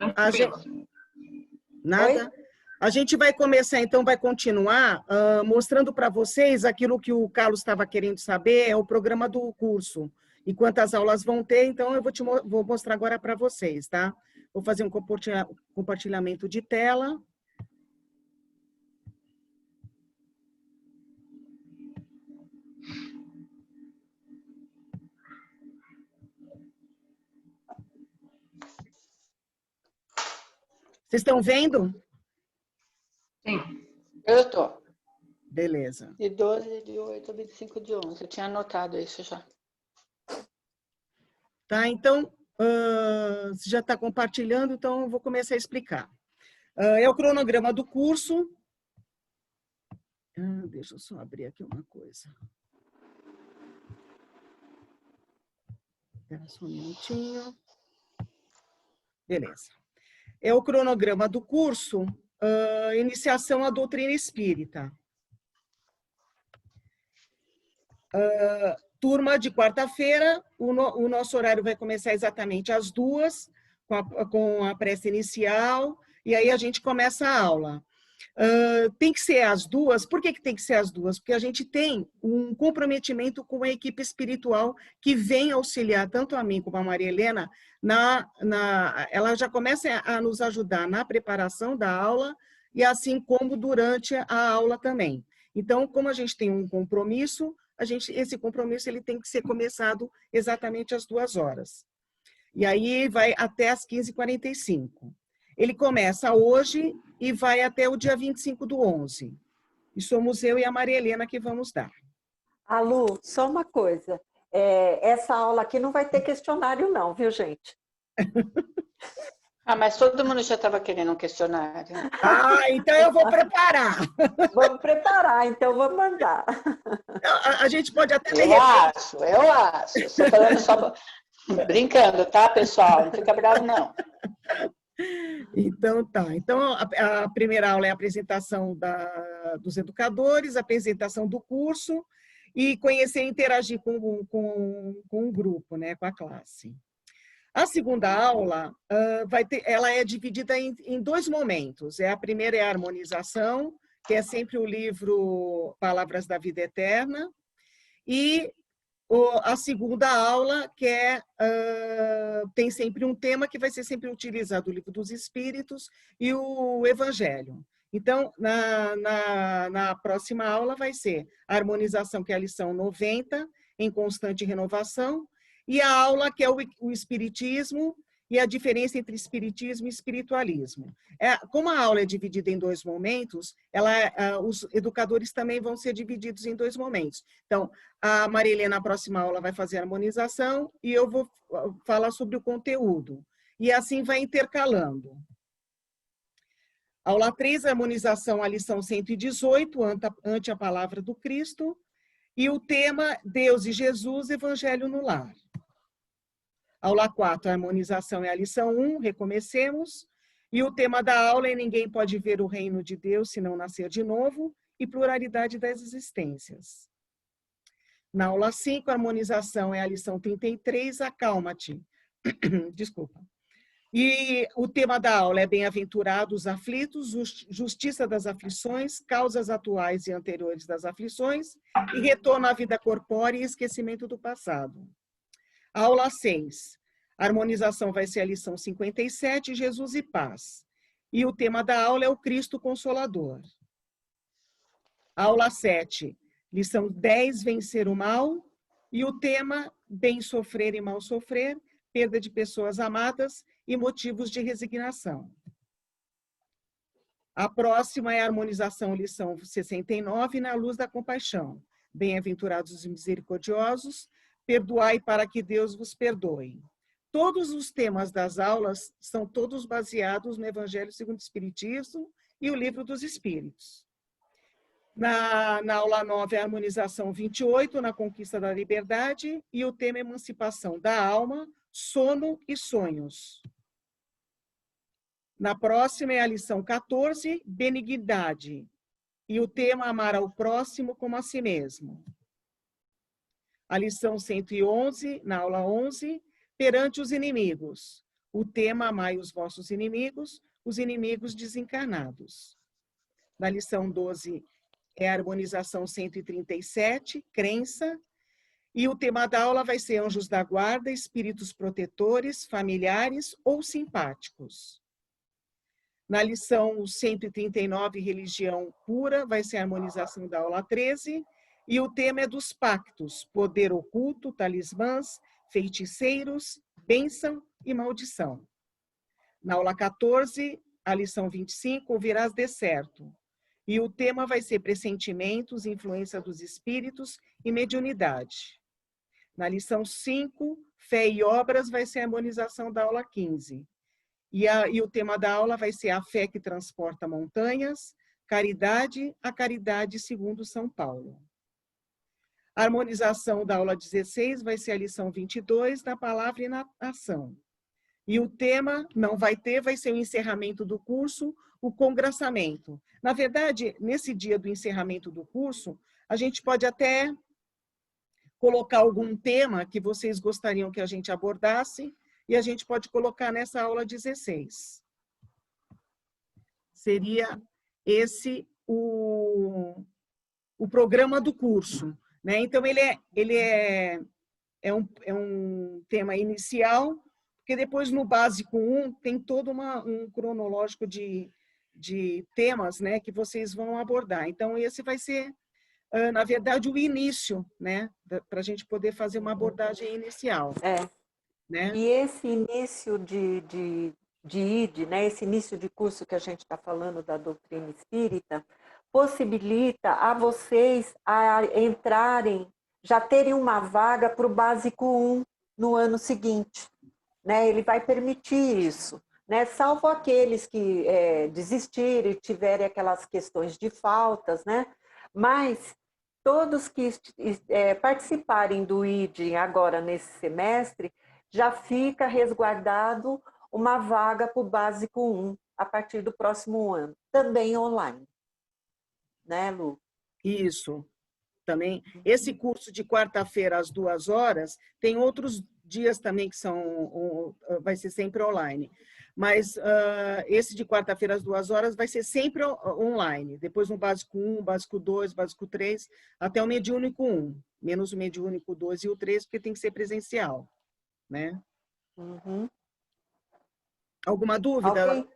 nada? A gente vai começar, então, vai continuar mostrando para vocês aquilo que o Carlos estava querendo saber, é o programa do curso. E quantas aulas vão ter, então eu vou mostrar agora para vocês, tá? Vou fazer um compartilhamento de tela. Vocês estão vendo? Sim. Eu estou. Beleza. De 12 de 8 a 25 de 11. Eu tinha anotado isso já. Tá, então, você já está compartilhando, então eu vou começar a explicar. É o cronograma do curso. Deixa eu só abrir aqui uma coisa. Espera só um minutinho. Beleza. É o cronograma do curso Iniciação à Doutrina Espírita. Turma de quarta-feira, o nosso horário vai começar exatamente às 2h, com a prece inicial, e aí a gente começa a aula. Tem que ser às 2h. Por que tem que ser às 2h? Porque a gente tem um comprometimento com a equipe espiritual que vem auxiliar tanto a mim como a Maria Helena, ela já começa a nos ajudar na preparação da aula e assim como durante a aula também. Então, como a gente tem um compromisso, esse compromisso ele tem que ser começado exatamente às 2h. E aí vai até às 15h45. Ele começa hoje e vai até o dia 25/11. E somos eu e a Maria Helena que vamos dar. Lu, só uma coisa. Essa aula aqui não vai ter questionário não, viu, gente? Mas todo mundo já estava querendo um questionário. Então eu vou preparar. Vamos preparar, então vou mandar. A gente pode até... Eu acho. Estou falando só brincando, tá, pessoal? Não fica bravo, não. Então, tá. Então, a primeira aula é a apresentação dos educadores, a apresentação do curso e conhecer e interagir com o grupo, né, com a classe. A segunda aula ela é dividida em 2 momentos. A primeira é a harmonização, que é sempre o livro Palavras da Vida Eterna, e a segunda aula, que tem sempre um tema que vai ser sempre utilizado, o Livro dos Espíritos e o Evangelho. Então, na próxima aula vai ser a harmonização, que é a lição 90, em constante renovação, e a aula que é o Espiritismo e a diferença entre Espiritismo e Espiritualismo. Como a aula é dividida em 2 momentos, os educadores também vão ser divididos em 2 momentos. Então, a Maria Helena, na próxima aula, vai fazer a harmonização e eu vou falar sobre o conteúdo. E assim vai intercalando. Aula 3, a harmonização, a lição 118, ante a palavra do Cristo, e o tema Deus e Jesus, Evangelho no Lar. Aula 4, a harmonização é a lição 1, recomecemos. E o tema da aula é Ninguém pode ver o reino de Deus se não nascer de novo e pluralidade das existências. Na aula 5, a harmonização é a lição 33, acalma-te. Desculpa. E o tema da aula é Bem-aventurados os aflitos, justiça das aflições, causas atuais e anteriores das aflições e retorno à vida corpórea e esquecimento do passado. Aula 6. A harmonização vai ser a lição 57, Jesus e Paz. E o tema da aula é o Cristo Consolador. Aula 7. Lição 10, Vencer o Mal. E o tema, Bem sofrer e mal sofrer, perda de pessoas amadas e motivos de resignação. A próxima é a harmonização, lição 69, Na Luz da Compaixão. Bem-aventurados os misericordiosos, perdoai para que Deus vos perdoe. todos os temas das aulas são todos baseados no Evangelho segundo o Espiritismo e o Livro dos Espíritos. Na aula 9, a harmonização 28, na conquista da liberdade, e o tema emancipação da alma, sono e sonhos. Na próxima é a lição 14, benignidade, e o tema amar ao próximo como a si mesmo. A lição 111, na aula 11, perante os inimigos, o tema amai os vossos inimigos, os inimigos desencarnados. Na lição 12, é a harmonização 137, crença, e o tema da aula vai ser anjos da guarda, espíritos protetores, familiares ou simpáticos. Na lição 139, religião pura, vai ser a harmonização da aula 13, e o tema é dos pactos, poder oculto, talismãs, feiticeiros, bênção e maldição. Na aula 14, a lição 25, ouvirás de certo. E o tema vai ser pressentimentos, influência dos espíritos e mediunidade. Na lição 5, fé e obras, vai ser a harmonização da aula 15. E o tema da aula vai ser a fé que transporta montanhas, caridade, a caridade segundo São Paulo. A harmonização da aula 16 vai ser a lição 22, na palavra e na ação. E o tema não vai ter, vai ser o encerramento do curso, o congraçamento. Na verdade, nesse dia do encerramento do curso, a gente pode até colocar algum tema que vocês gostariam que a gente abordasse, e a gente pode colocar nessa aula 16. Seria esse o programa do curso, né? Então, ele é um tema inicial, porque depois no básico 1 tem todo um cronológico de temas, né, que vocês vão abordar. Então, esse vai ser, na verdade, o início, né, para a gente poder fazer uma abordagem inicial. Né? E esse início de ID, né, esse início de curso que a gente está falando da doutrina espírita, possibilita a vocês a entrarem, já terem uma vaga para o básico 1 no ano seguinte. Né? Ele vai permitir isso, né? Salvo aqueles que desistirem, tiverem aquelas questões de faltas, né? Mas todos que participarem do ID agora nesse semestre, já fica resguardado uma vaga para o básico 1 a partir do próximo ano, também online. Né, Lu? Isso, também. Esse curso de quarta-feira às 2 horas, tem outros dias também que vai ser sempre online. Mas esse de quarta-feira às 2 horas vai ser sempre online. Depois no básico 1, básico 2, básico 3, até o mediúnico 1. Menos o mediúnico 2 e o 3, porque tem que ser presencial. Né? Uhum. Alguma dúvida?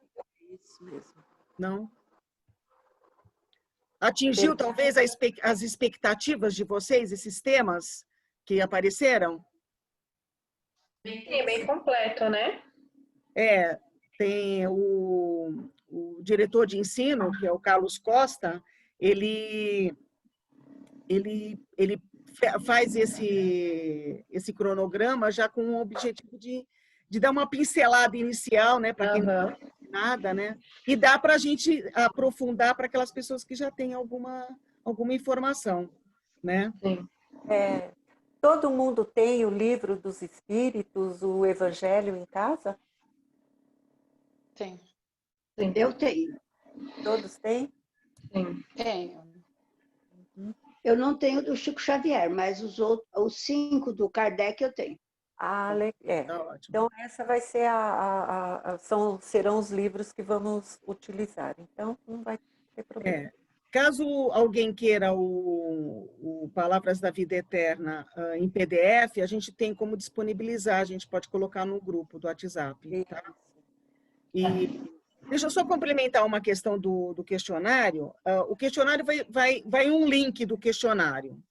Isso mesmo. Não? Atingiu, talvez, as expectativas de vocês, esses temas que apareceram? É bem completo, né? Tem o diretor de ensino, que é o Carlos Costa, ele faz esse cronograma já com o objetivo de dar uma pincelada inicial, né, para quem não sabe nada, né, e dá para a gente aprofundar para aquelas pessoas que já têm alguma informação, né? Sim. Todo mundo tem o livro dos Espíritos, o Evangelho em casa? Sim. Eu tenho. Todos têm? Sim. Tenho. Eu não tenho do Chico Xavier, mas os 5 do Kardec eu tenho. Tá, então, essa vai ser serão os livros que vamos utilizar. Então, não vai ter problema. Caso alguém queira o Palavras da Vida Eterna em PDF, a gente tem como disponibilizar, a gente pode colocar no grupo do WhatsApp. Tá? E deixa eu só complementar uma questão do questionário. O questionário vai um link do questionário.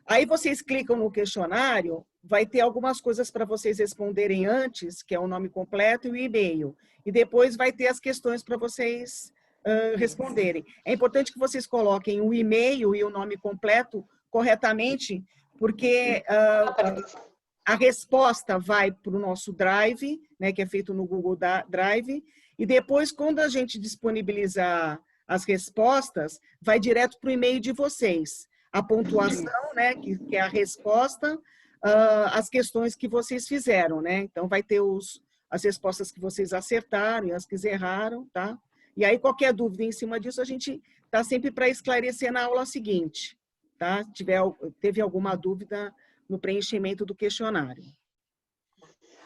Aí vocês clicam no questionário, vai ter algumas coisas para vocês responderem antes, que é o nome completo e o e-mail. E depois vai ter as questões para vocês responderem. É importante que vocês coloquem o e-mail e o nome completo corretamente, porque a resposta vai para o nosso Drive, né, que é feito no Google Drive, e depois, quando a gente disponibilizar as respostas, vai direto para o e-mail de vocês. A pontuação, né, que é a resposta, as questões que vocês fizeram, né? Então, vai ter as respostas que vocês acertaram e as que erraram, tá? E aí, qualquer dúvida em cima disso, a gente está sempre para esclarecer na aula seguinte, tá? Teve alguma dúvida no preenchimento do questionário.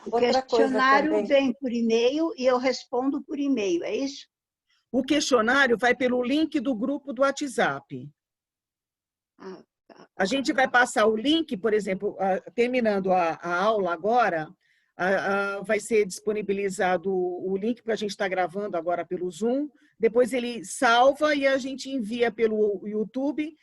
O questionário vem por e-mail e eu respondo por e-mail, é isso? O questionário vai pelo link do grupo do WhatsApp. A gente vai passar o link, por exemplo, terminando a aula agora, vai ser disponibilizado o link, porque a gente está gravando agora pelo Zoom, depois ele salva e a gente envia pelo YouTube,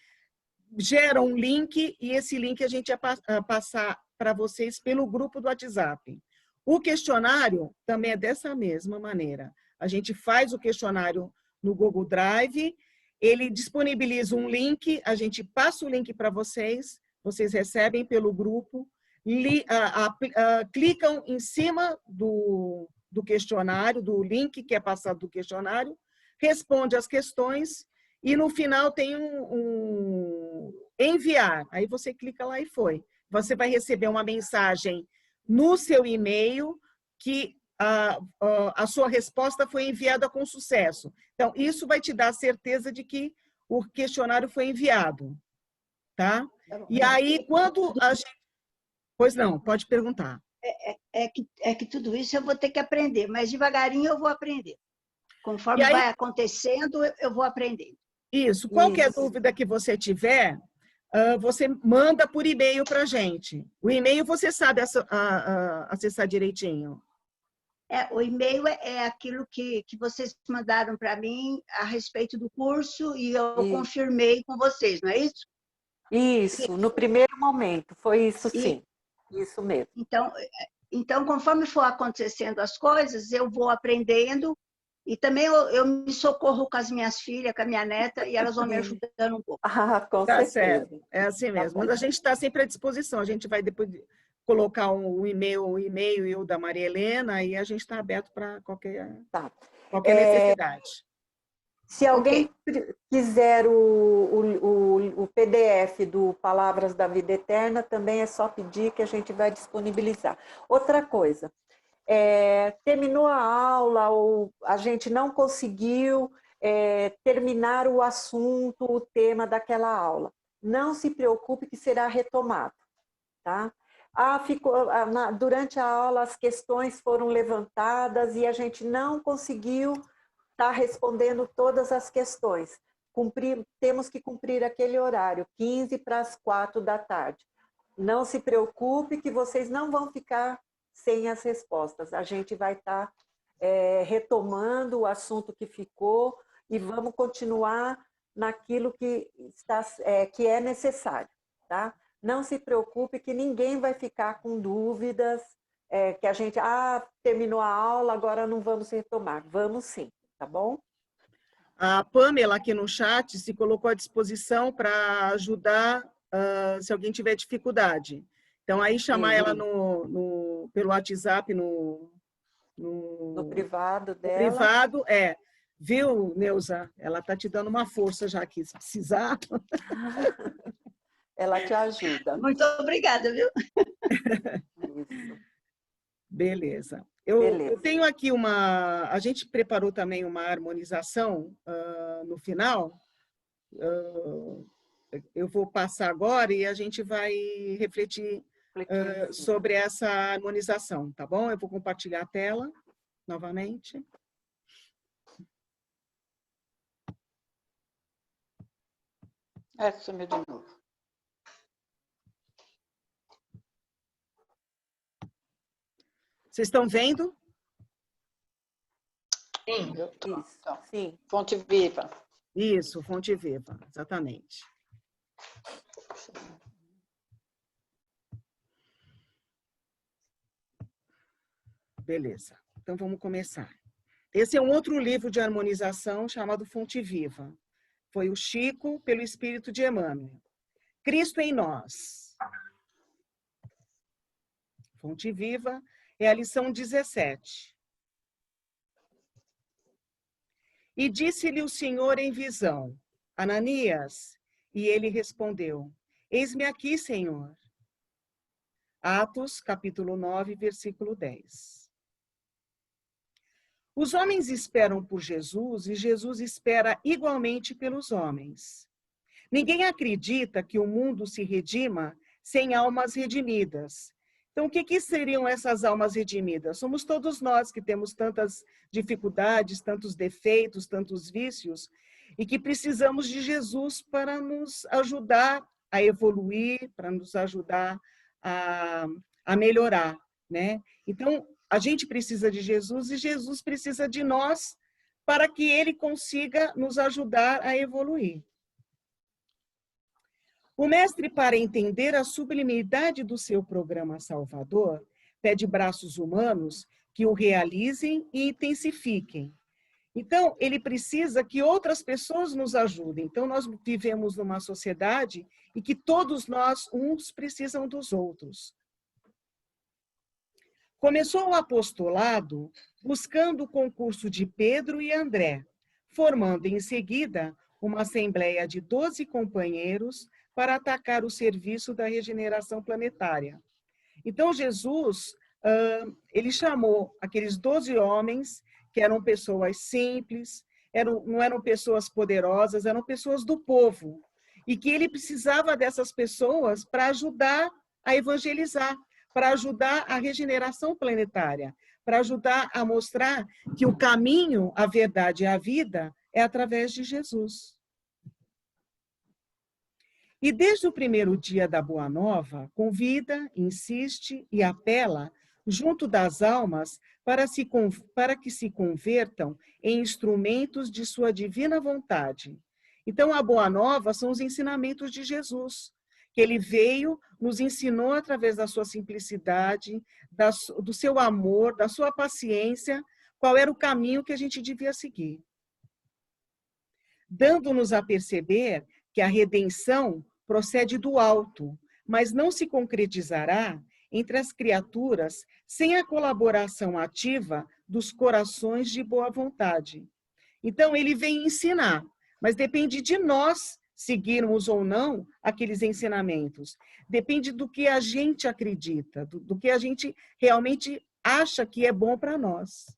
gera um link e esse link a gente vai passar para vocês pelo grupo do WhatsApp. O questionário também é dessa mesma maneira. A gente faz o questionário no Google Drive, ele disponibiliza um link, a gente passa o link para vocês, vocês recebem pelo grupo, clicam em cima do questionário, do link que é passado do questionário, responde as questões e no final tem um enviar. Aí você clica lá e foi. Você vai receber uma mensagem no seu e-mail que a sua resposta foi enviada com sucesso. Então, isso vai te dar a certeza de que o questionário foi enviado. Tá? E aí, quando a gente... Pois não, pode perguntar. É que tudo isso eu vou ter que aprender, mas devagarinho eu vou aprender. Conforme aí, vai acontecendo, eu vou aprendendo. Isso. Qualquer dúvida que você tiver, você manda por e-mail para a gente. O e-mail você sabe acessar direitinho. O e-mail é aquilo que vocês mandaram para mim a respeito do curso e eu confirmei com vocês, não é isso? Isso, no primeiro momento, foi isso sim. Isso mesmo. Então, conforme for acontecendo as coisas, eu vou aprendendo e também eu me socorro com as minhas filhas, com a minha neta, e elas vão me ajudando um pouco. Com certeza. Certo. É assim mesmo. Mas a gente está sempre à disposição. A gente vai depois colocar o e-mail e o da Maria Helena e a gente está aberto para qualquer necessidade. Se alguém quiser o PDF do Palavras da Vida Eterna, também é só pedir que a gente vai disponibilizar. Outra coisa, terminou a aula ou a gente não conseguiu terminar o assunto, o tema daquela aula. Não se preocupe que será retomado, tá? Durante a aula as questões foram levantadas e a gente não conseguiu estar respondendo todas as questões. Temos que cumprir aquele horário, 15 para as 4 da tarde. Não se preocupe que vocês não vão ficar sem as respostas. A gente vai estar retomando o assunto que ficou e vamos continuar naquilo que é necessário, tá? Não se preocupe que ninguém vai ficar com dúvidas, que a gente, terminou a aula, agora não vamos retomar. Vamos sim, tá bom? A Pamela aqui no chat se colocou à disposição para ajudar se alguém tiver dificuldade. Então, aí chamar ela pelo WhatsApp, no privado dela. No privado, Viu, Neuza? Ela está te dando uma força já aqui, se precisar. Ela te ajuda. Muito obrigada, viu? Isso. Beleza. Eu tenho aqui a gente preparou também uma harmonização no final. Eu vou passar agora e a gente vai refletir sobre essa harmonização, tá bom? Eu vou compartilhar a tela novamente. Sumiu de novo. Vocês estão vendo? Sim. Isso, sim. Fonte Viva. Isso, Fonte Viva, exatamente. Beleza, então vamos começar. Esse é um outro livro de harmonização chamado Fonte Viva. Foi o Chico, pelo Espírito de Emmanuel. Cristo em nós. Fonte Viva, é a lição 17. E disse-lhe o Senhor em visão, Ananias, e ele respondeu, eis-me aqui, Senhor. Atos, capítulo 9, versículo 10. Os homens esperam por Jesus e Jesus espera igualmente pelos homens. Ninguém acredita que o mundo se redima sem almas redimidas. Então, o que seriam essas almas redimidas? Somos todos nós que temos tantas dificuldades, tantos defeitos, tantos vícios, e que precisamos de Jesus para nos ajudar a evoluir, para nos ajudar a melhorar, né? Então, a gente precisa de Jesus e Jesus precisa de nós para que ele consiga nos ajudar a evoluir. O mestre, para entender a sublimidade do seu programa salvador, pede braços humanos que o realizem e intensifiquem. Então, ele precisa que outras pessoas nos ajudem. Então, nós vivemos numa sociedade e que todos nós, uns precisam dos outros. Começou o apostolado buscando o concurso de Pedro e André, formando em seguida uma assembleia de 12 companheiros para atacar o serviço da regeneração planetária. Então, Jesus, ele chamou aqueles 12 homens, que eram pessoas simples, não eram pessoas poderosas, eram pessoas do povo, e que ele precisava dessas pessoas para ajudar a evangelizar, para ajudar a regeneração planetária, para ajudar a mostrar que o caminho, a verdade e a vida é através de Jesus. E desde o primeiro dia da Boa Nova, convida, insiste e apela junto das almas para que se convertam em instrumentos de sua divina vontade. Então, a Boa Nova são os ensinamentos de Jesus, que ele veio, nos ensinou através da sua simplicidade, do seu amor, da sua paciência, qual era o caminho que a gente devia seguir. Dando-nos a perceber que a redenção procede do alto, mas não se concretizará entre as criaturas sem a colaboração ativa dos corações de boa vontade. Então, ele vem ensinar, mas depende de nós seguirmos ou não aqueles ensinamentos. Depende do que a gente acredita, do que a gente realmente acha que é bom para nós.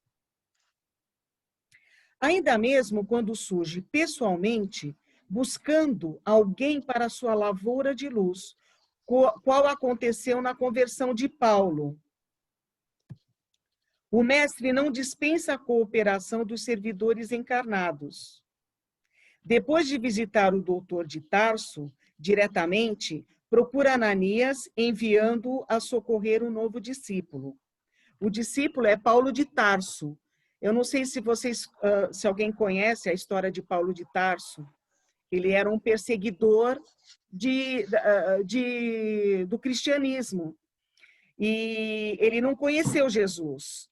Ainda mesmo quando surge pessoalmente, buscando alguém para a sua lavoura de luz, qual aconteceu na conversão de Paulo. O mestre não dispensa a cooperação dos servidores encarnados. Depois de visitar o doutor de Tarso, diretamente, procura Ananias, enviando-o a socorrer um novo discípulo. O discípulo é Paulo de Tarso. Eu não sei se se alguém conhece a história de Paulo de Tarso. Ele era um perseguidor do cristianismo. E ele não conheceu Jesus,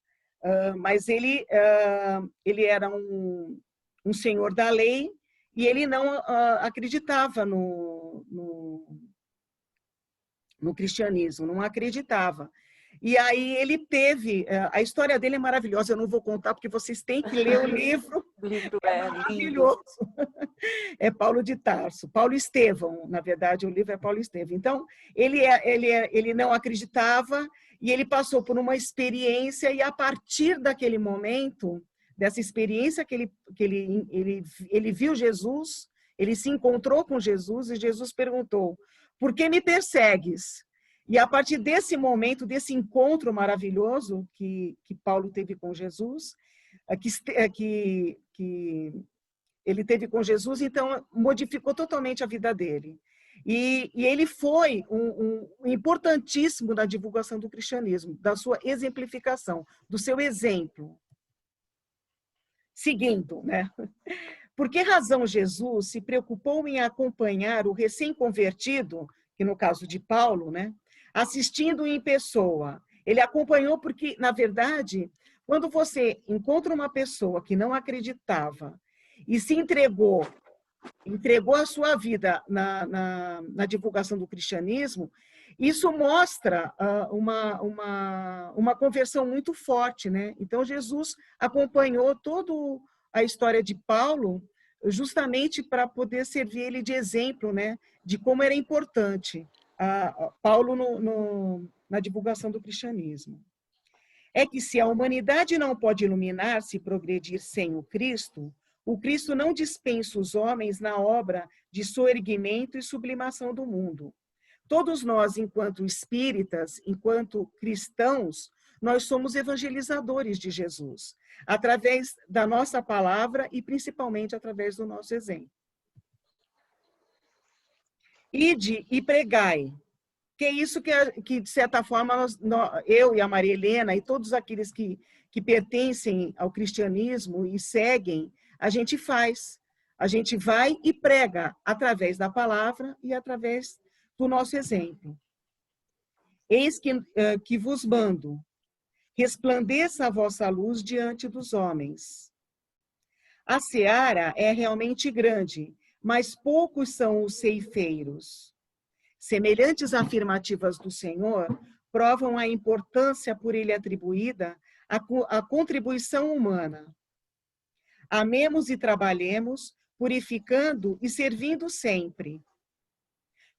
mas ele era um senhor da lei e ele não acreditava no cristianismo, não acreditava. E aí ele teve, a história dele é maravilhosa, eu não vou contar porque vocês têm que ler o livro. O livro é maravilhoso. É Paulo de Tarso, Paulo Estevão, na verdade o livro é Paulo Estevão. Então, ele não acreditava e ele passou por uma experiência e a partir daquele momento, dessa experiência que ele viu Jesus, ele se encontrou com Jesus e Jesus perguntou, por que me persegues? E a partir desse momento, desse encontro maravilhoso que Paulo teve com Jesus, que ele teve com Jesus, então modificou totalmente a vida dele. E ele foi importantíssimo na divulgação do cristianismo, da sua exemplificação, do seu exemplo. Seguindo, né? Por que razão Jesus se preocupou em acompanhar o recém-convertido, que no caso de Paulo, né? Assistindo em pessoa. Ele acompanhou porque, na verdade, quando você encontra uma pessoa que não acreditava e se entregou entregou a sua vida na divulgação do cristianismo, isso mostra uma conversão muito forte, né? Então, Jesus acompanhou toda a história de Paulo justamente para poder servir ele de exemplo, né? De como era importante Paulo na divulgação do cristianismo. É que se a humanidade não pode iluminar-se e progredir sem o Cristo não dispensa os homens na obra de soerguimento e sublimação do mundo. Todos nós, enquanto espíritas, enquanto cristãos, nós somos evangelizadores de Jesus, através da nossa palavra e principalmente através do nosso exemplo. Ide e pregai, que é isso que de certa forma, eu e a Maria Helena e todos aqueles que pertencem ao cristianismo e seguem, a gente faz. A gente vai e prega através da palavra e através do nosso exemplo. Eis que vos mando, resplandeça a vossa luz diante dos homens. A seara é realmente grande, mas poucos são os ceifeiros. Semelhantes afirmativas do Senhor provam a importância por ele atribuída à contribuição humana. Amemos e trabalhemos, purificando e servindo sempre.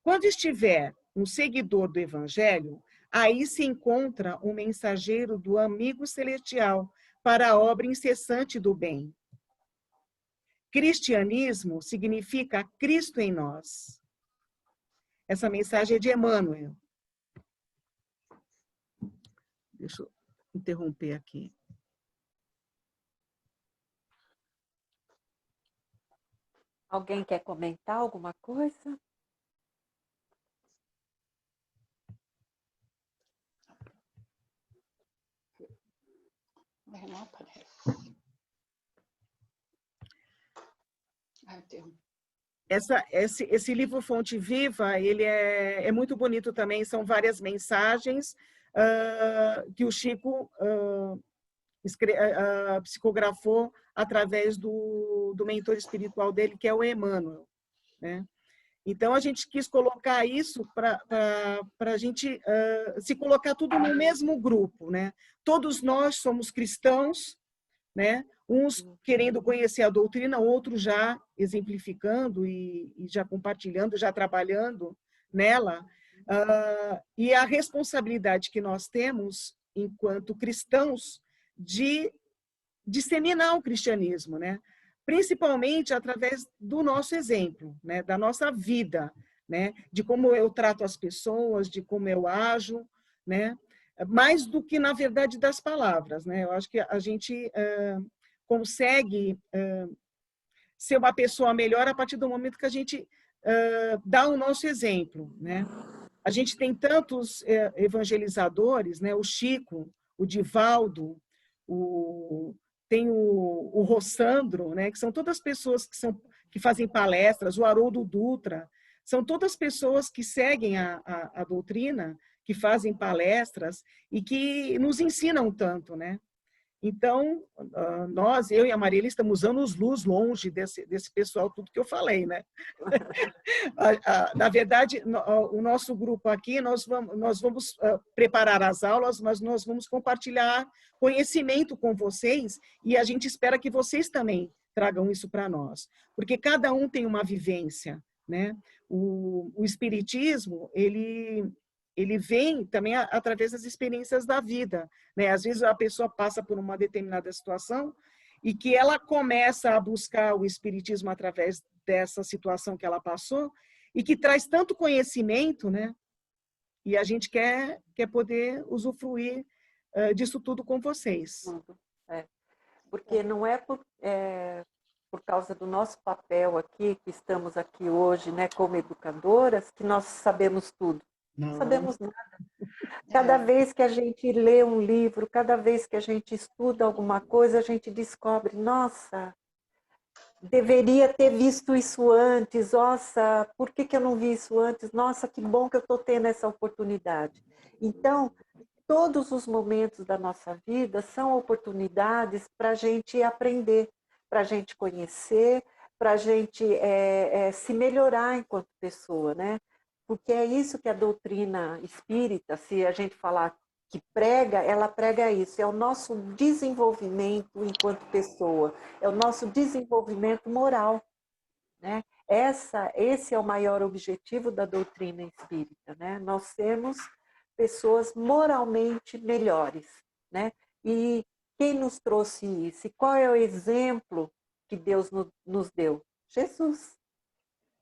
Quando estiver um seguidor do Evangelho, aí se encontra um mensageiro do amigo celestial para a obra incessante do bem. Cristianismo significa Cristo em nós. Essa mensagem é de Emmanuel. Deixa eu interromper aqui. Alguém quer comentar alguma coisa? Não aparece. Esse livro Fonte Viva, ele é muito bonito também, são várias mensagens que o Chico psicografou através do mentor espiritual dele, que é o Emmanuel, né? Então, a gente quis colocar isso para a gente se colocar tudo no mesmo grupo, né? Todos nós somos cristãos, né? Uns querendo conhecer a doutrina, outros já exemplificando e já compartilhando, já trabalhando nela. E a responsabilidade que nós temos, enquanto cristãos, de disseminar o cristianismo, né? Principalmente através do nosso exemplo, né? Da nossa vida, né? De como eu trato as pessoas, de como eu ajo, né? Mais do que, na verdade, das palavras, né? Eu acho que a gente consegue ser uma pessoa melhor a partir do momento que a gente dá o nosso exemplo, né? A gente tem tantos evangelizadores, né? O Chico, o Divaldo, tem o Rossandro, né? Que são todas pessoas que fazem palestras, o Haroldo Dutra, são todas pessoas que seguem a doutrina, que fazem palestras e que nos ensinam tanto, né? Então, eu e a Marília estamos anos-luz longe desse pessoal, tudo que eu falei, né? Na verdade, o nosso grupo aqui, nós vamos preparar as aulas, mas nós vamos compartilhar conhecimento com vocês e a gente espera que vocês também tragam isso para nós, porque cada um tem uma vivência, né? O Espiritismo, ele vem também através das experiências da vida, né? Às vezes a pessoa passa por uma determinada situação e que ela começa a buscar o Espiritismo através dessa situação que ela passou e que traz tanto conhecimento, né? E a gente quer poder usufruir disso tudo com vocês. Porque não é por causa do nosso papel aqui, que estamos aqui hoje, né, como educadoras, que nós sabemos tudo. Não sabemos nada. Cada vez que a gente lê um livro, cada vez que a gente estuda alguma coisa, a gente descobre, nossa, deveria ter visto isso antes, nossa, por que eu não vi isso antes? Nossa, que bom que eu estou tendo essa oportunidade. Então, todos os momentos da nossa vida são oportunidades para a gente aprender, para a gente conhecer, para a gente se melhorar enquanto pessoa, né? Porque é isso que a doutrina espírita, se a gente falar que prega, ela prega isso, é o nosso desenvolvimento enquanto pessoa, é o nosso desenvolvimento moral, né? Esse é o maior objetivo da doutrina espírita, né? Nós sermos pessoas moralmente melhores, né? E quem nos trouxe isso? E qual é o exemplo que Deus nos deu? Jesus,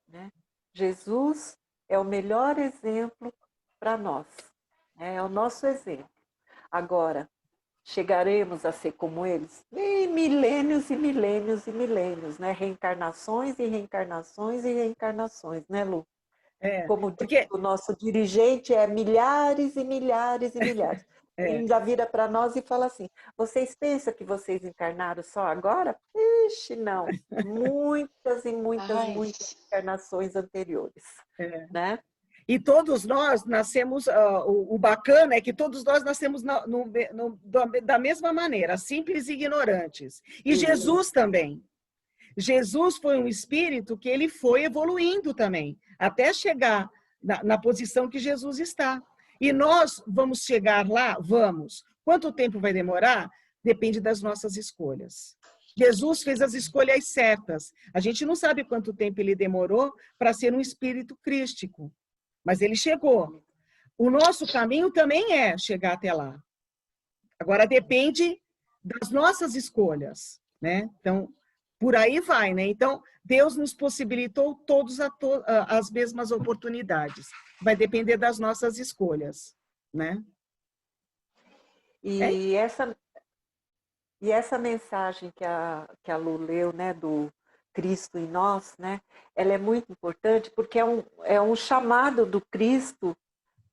né? Jesus é o melhor exemplo para nós, né? É o nosso exemplo. Agora, chegaremos a ser como eles? E milênios e milênios e milênios, né? Reencarnações e reencarnações e reencarnações, né, Lu? Como diz o nosso dirigente, é milhares e milhares e milhares. Ele ainda vira para nós e fala assim, vocês pensam que vocês encarnaram só agora? Ixi, não. Muitas e muitas, muitas encarnações anteriores. Né? E todos nós nascemos, o bacana é que todos nós nascemos da mesma maneira, simples e ignorantes. E Jesus também. Jesus foi um espírito que ele foi evoluindo também, até chegar na posição que Jesus está. E nós vamos chegar lá? Vamos. Quanto tempo vai demorar? Depende das nossas escolhas. Jesus fez as escolhas certas. A gente não sabe quanto tempo ele demorou para ser um espírito crístico, mas ele chegou. O nosso caminho também é chegar até lá. Agora depende das nossas escolhas, né? Então, por aí vai, né? Então, Deus nos possibilitou todos as mesmas oportunidades. Vai depender das nossas escolhas, né? E essa mensagem que a Lu leu, né, do Cristo em nós, né? Ela é muito importante porque é um chamado do Cristo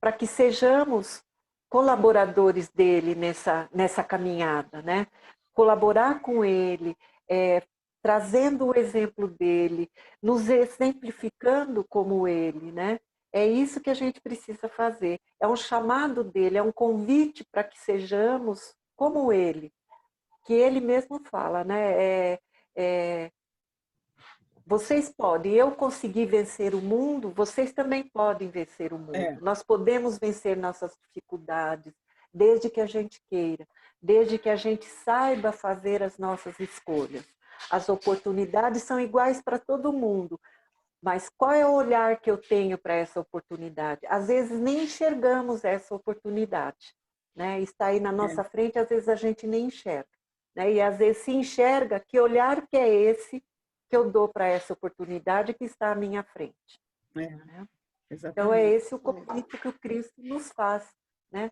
para que sejamos colaboradores dele nessa caminhada, né? Colaborar com ele, trazendo o exemplo dele, nos exemplificando como ele, né? É isso que a gente precisa fazer. É um chamado dele, é um convite para que sejamos como ele, que ele mesmo fala, né? Vocês podem, eu consegui vencer o mundo, vocês também podem vencer o mundo. Nós podemos vencer nossas dificuldades, desde que a gente queira, desde que a gente saiba fazer as nossas escolhas. As oportunidades são iguais para todo mundo, mas qual é o olhar que eu tenho para essa oportunidade? Às vezes nem enxergamos essa oportunidade, né? Está aí na nossa frente, às vezes a gente nem enxerga, né? E às vezes se enxerga, que olhar que é esse que eu dou para essa oportunidade que está à minha frente. Né? Então é esse o convite que o Cristo nos faz, né?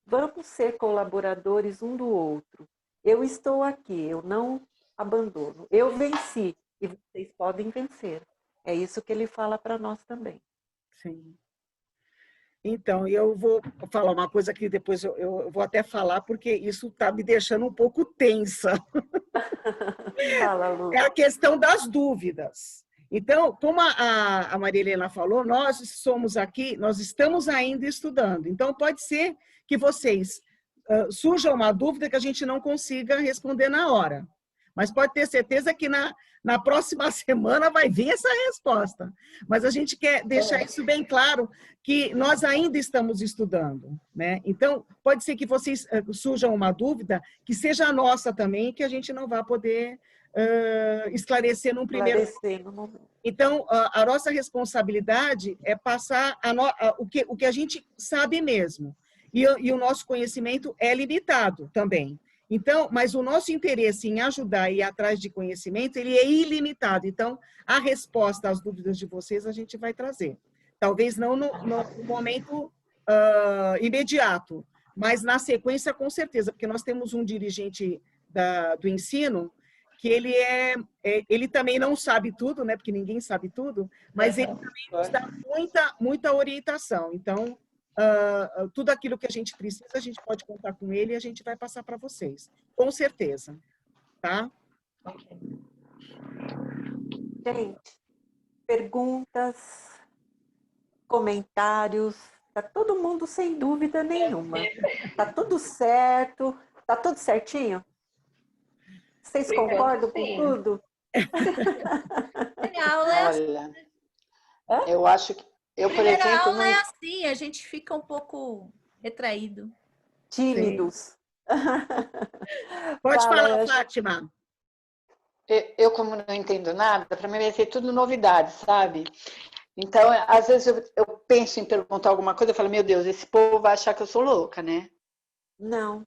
Vamos ser colaboradores um do outro. Eu estou aqui, eu não abandono. Eu venci e vocês podem vencer. É isso que ele fala para nós também. Sim. Então, eu vou falar uma coisa que depois eu vou até falar, porque isso está me deixando um pouco tensa. Fala, Lu. É a questão das dúvidas. Então, como a Maria Helena falou, nós somos aqui, nós estamos ainda estudando. Então, pode ser que vocês surja uma dúvida que a gente não consiga responder na hora. Mas pode ter certeza que na próxima semana vai vir essa resposta. Mas a gente quer deixar isso bem claro, que nós ainda estamos estudando, né? Então, pode ser que vocês surjam uma dúvida que seja nossa também, que a gente não vai poder esclarecer num primeiro momento. Então, a nossa responsabilidade é passar o que a gente sabe mesmo. E o nosso conhecimento é limitado também. Então, mas o nosso interesse em ajudar e ir atrás de conhecimento, ele é ilimitado. Então, a resposta às dúvidas de vocês a gente vai trazer. Talvez não no momento imediato, mas na sequência, com certeza, porque nós temos um dirigente do ensino que ele também não sabe tudo, né? Porque ninguém sabe tudo, mas ele também nos dá muita orientação. Então, tudo aquilo que a gente precisa, a gente pode contar com ele e a gente vai passar para vocês. Com certeza. Tá? Gente, perguntas, comentários, tá todo mundo sem dúvida nenhuma. Tá tudo certo? Tá tudo certinho? Vocês concordam com tudo? Primeira aula é assim. Olha, eu acho que eu, por Primeira exemplo, aula é assim, a gente fica um pouco retraído. Tímidos. Pode Fala, falar, Ângela. Fátima. eu, como não entendo nada, para mim vai ser tudo novidade, sabe? Então, às vezes eu penso em perguntar alguma coisa, eu falo, meu Deus, esse povo vai achar que eu sou louca, né? Não.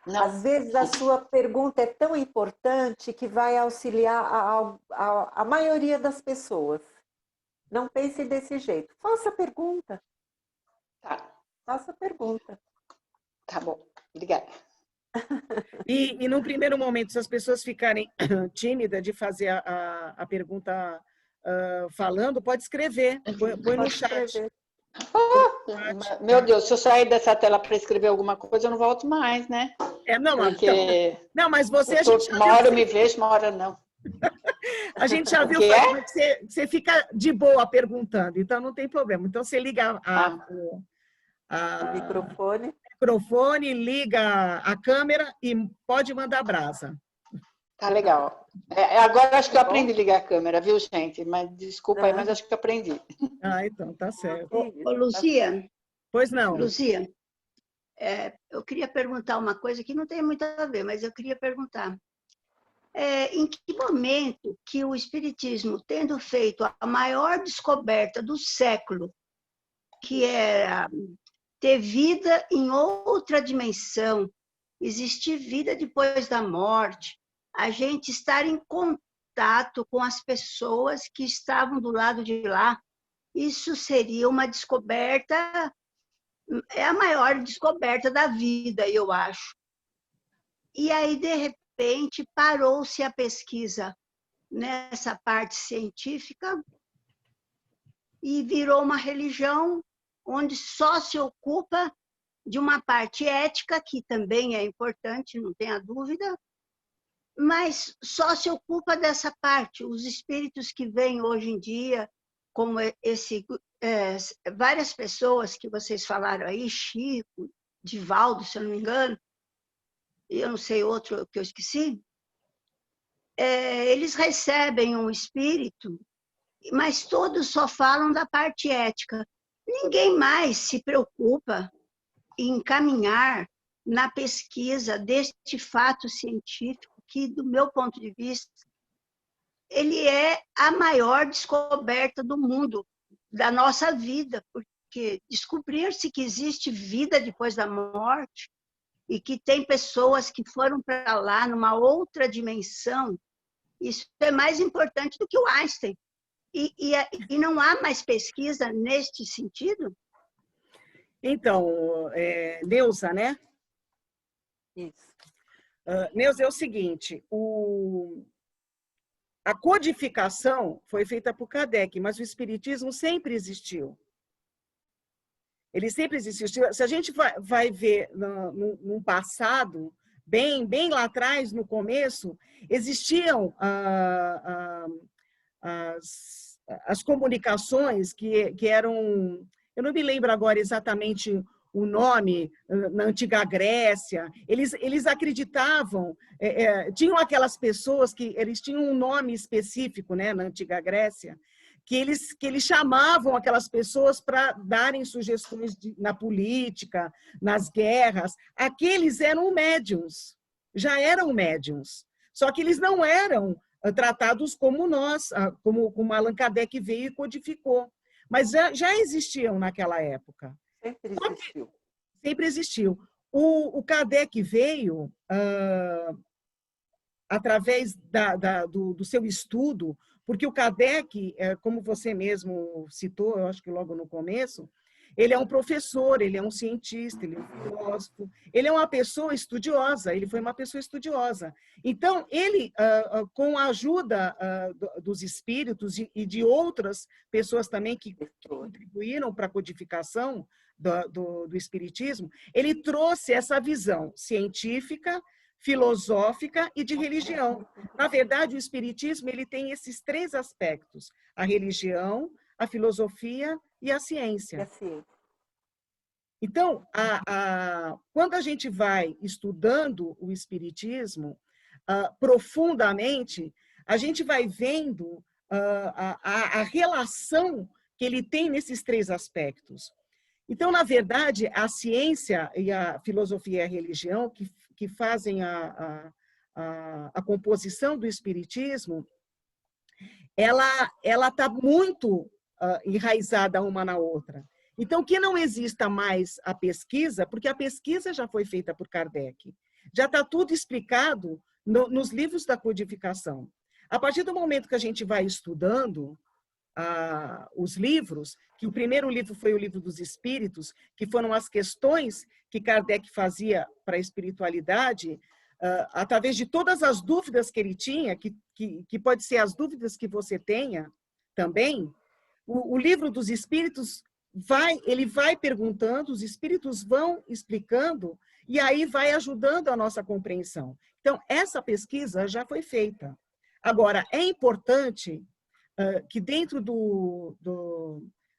Não. Às vezes a sua pergunta é tão importante que vai auxiliar a maioria das pessoas. Não pense desse jeito. Faça a pergunta. Tá. Faça a pergunta. Tá bom, obrigada. E num primeiro momento, se as pessoas ficarem tímidas de fazer a pergunta falando, pode escrever, põe no chat. Escrever. Oh, meu Deus, se eu sair dessa tela para escrever alguma coisa, eu não volto mais, né? Não, Porque então, não, mas você, a gente já uma viu hora que eu me vejo, uma hora não. a gente já viu, que Fátima, que você fica de boa perguntando, então não tem problema. Então você liga O microfone, liga a câmera e pode mandar brasa. Tá legal. Agora acho que eu aprendi a ligar a câmera, viu, gente? Mas desculpa aí, mas acho que eu aprendi. Ah, então, tá certo. Ô, Luzia. Pois não. Luzia, eu queria perguntar uma coisa que não tem muito a ver, mas eu queria perguntar. Em que momento que o Espiritismo, tendo feito a maior descoberta do século, que era ter vida em outra dimensão, existir vida depois da morte, a gente estar em contato com as pessoas que estavam do lado de lá, isso seria uma descoberta, é a maior descoberta da vida, eu acho. E aí, de repente, parou-se a pesquisa nessa parte científica e virou uma religião onde só se ocupa de uma parte ética, que também é importante, não tenha dúvida, mas só se ocupa dessa parte. Os espíritos que vêm hoje em dia, como várias pessoas que vocês falaram aí, Chico, Divaldo, se eu não me engano, e eu não sei outro que eu esqueci, eles recebem um espírito, mas todos só falam da parte ética. Ninguém mais se preocupa em caminhar na pesquisa deste fato científico que, do meu ponto de vista, ele é a maior descoberta do mundo, da nossa vida, porque descobrir-se que existe vida depois da morte e que tem pessoas que foram para lá numa outra dimensão, isso é mais importante do que o Einstein. E não há mais pesquisa neste sentido? Então, Neuza, né? Isso. Neuza, é o seguinte, a codificação foi feita por Kardec, mas o espiritismo sempre existiu. Ele sempre existiu. Se a gente vai ver num passado, bem lá atrás, no começo, existiam as comunicações que eram... Eu não me lembro agora exatamente o nome, na antiga Grécia, eles acreditavam, tinham aquelas pessoas que eles tinham um nome específico, né, na antiga Grécia, que eles chamavam aquelas pessoas para darem sugestões na política, nas guerras. Aqueles eram médiuns, já eram médiuns, só que eles não eram tratados como nós, como Allan Kardec veio e codificou, mas já existiam naquela época. Sempre existiu. Sempre existiu. O Kardec veio, através do seu estudo, porque o Kardec, como você mesmo citou, eu acho que logo no começo, ele é um professor, ele é um cientista, ele é um filósofo, ele é uma pessoa estudiosa, ele foi uma pessoa estudiosa. Então, ele, com a ajuda dos espíritos e de outras pessoas também que contribuíram para a codificação do espiritismo, ele trouxe essa visão científica, filosófica e de religião. Na verdade, o espiritismo ele tem esses três aspectos: a religião, a filosofia e a ciência. Então, quando a gente vai estudando o espiritismo profundamente, a gente vai vendo a relação que ele tem nesses três aspectos. Então, na verdade, a ciência e a filosofia e a religião que fazem a composição do espiritismo, ela está muito enraizada uma na outra. Então, que não exista mais a pesquisa, porque a pesquisa já foi feita por Kardec. Já está tudo explicado nos livros da codificação. A partir do momento que a gente vai estudando os livros, que o primeiro livro foi o Livro dos Espíritos, que foram as questões que Kardec fazia para a espiritualidade, através de todas as dúvidas que ele tinha, que pode ser as dúvidas que você tenha também, o Livro dos Espíritos ele vai perguntando, os espíritos vão explicando, e aí vai ajudando a nossa compreensão. Então, essa pesquisa já foi feita. Agora, é importante que dentro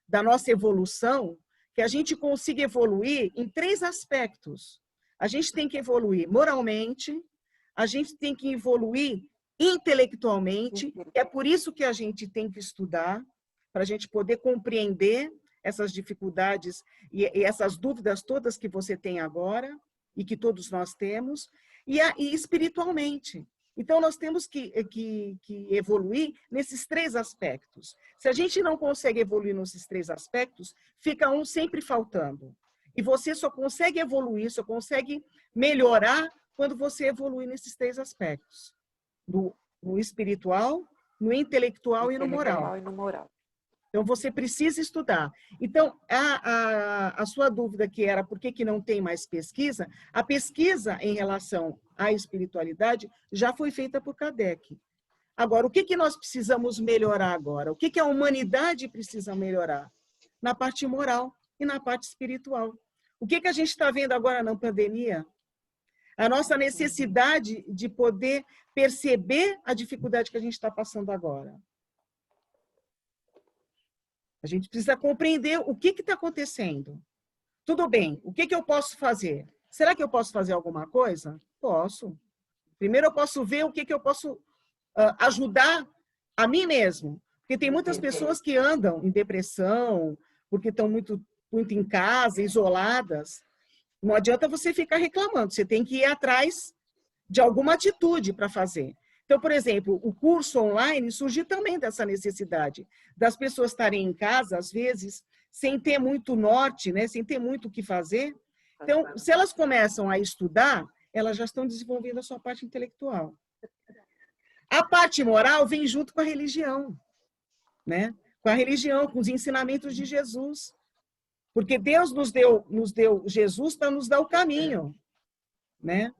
da nossa evolução, que a gente consiga evoluir em três aspectos. A gente tem que evoluir moralmente, a gente tem que evoluir intelectualmente, é por isso que a gente tem que estudar, para a gente poder compreender essas dificuldades e essas dúvidas todas que você tem agora, e que todos nós temos, e espiritualmente. Então, nós temos que evoluir nesses três aspectos. Se a gente não consegue evoluir nesses três aspectos, fica um sempre faltando. E você só consegue evoluir, só consegue melhorar quando você evolui nesses três aspectos. No espiritual, no intelectual e no moral. Então, você precisa estudar. Então, a sua dúvida que era por que não tem mais pesquisa, a pesquisa em relação à espiritualidade já foi feita por Kardec. Agora, o que nós precisamos melhorar agora? O que a humanidade precisa melhorar? Na parte moral e na parte espiritual. O que a gente está vendo agora na pandemia? A nossa necessidade de poder perceber a dificuldade que a gente está passando agora. A gente precisa compreender o que está acontecendo. Tudo bem, o que eu posso fazer? Será que eu posso fazer alguma coisa? Posso. Primeiro eu posso ver o que eu posso ajudar a mim mesmo. Porque tem muitas pessoas que andam em depressão, porque estão muito em casa, isoladas. Não adianta você ficar reclamando, você tem que ir atrás de alguma atitude para fazer. Então, por exemplo, o curso online surgiu também dessa necessidade das pessoas estarem em casa, às vezes, sem ter muito norte, né? Sem ter muito o que fazer. Então, se elas começam a estudar, elas já estão desenvolvendo a sua parte intelectual. A parte moral vem junto com a religião, né? Com a religião, com os ensinamentos de Jesus. Porque Deus nos deu Jesus para nos dar o caminho, né?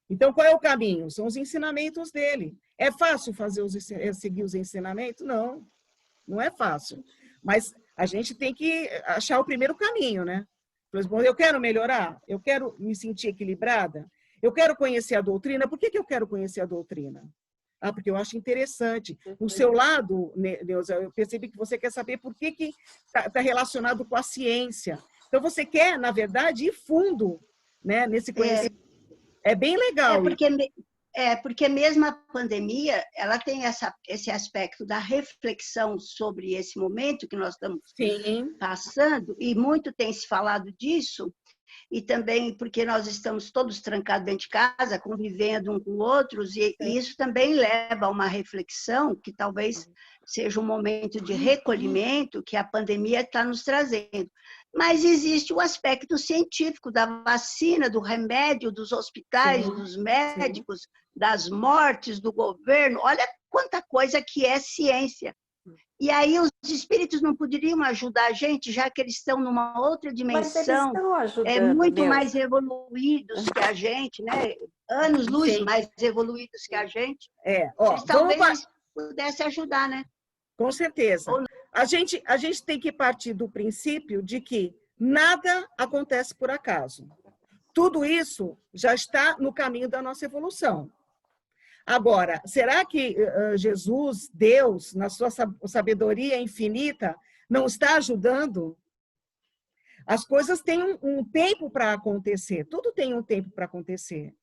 Então, qual é o caminho? São os ensinamentos dele. É fácil seguir os ensinamentos? Não, não é fácil. Mas a gente tem que achar o primeiro caminho, né? Eu quero melhorar, eu quero me sentir equilibrada, eu quero conhecer a doutrina. Por que eu quero conhecer a doutrina? Porque eu acho interessante. No seu lado, Neuza, eu percebi que você quer saber por que está relacionado com a ciência. Então, você quer, na verdade, ir fundo, né, nesse conhecimento. É bem legal. Porque mesmo a pandemia, ela tem esse aspecto da reflexão sobre esse momento que nós estamos passando, e muito tem se falado disso, e também porque nós estamos todos trancados dentro de casa, convivendo uns com outros, e isso também leva a uma reflexão que talvez seja um momento de recolhimento que a pandemia está nos trazendo. Mas existe o aspecto científico da vacina, do remédio, dos hospitais, dos médicos, das mortes, do governo. Olha quanta coisa que é ciência. E aí os espíritos não poderiam ajudar a gente, já que eles estão numa outra dimensão, muito mais evoluídos que a gente, né? Anos-luz mais evoluídos que a gente. Talvez eles pudessem ajudar, né? Com certeza. A gente tem que partir do princípio de que nada acontece por acaso. Tudo isso já está no caminho da nossa evolução. Agora, será que Jesus, Deus, na sua sabedoria infinita, não está ajudando? As coisas têm um tempo para acontecer, tudo tem um tempo para acontecer.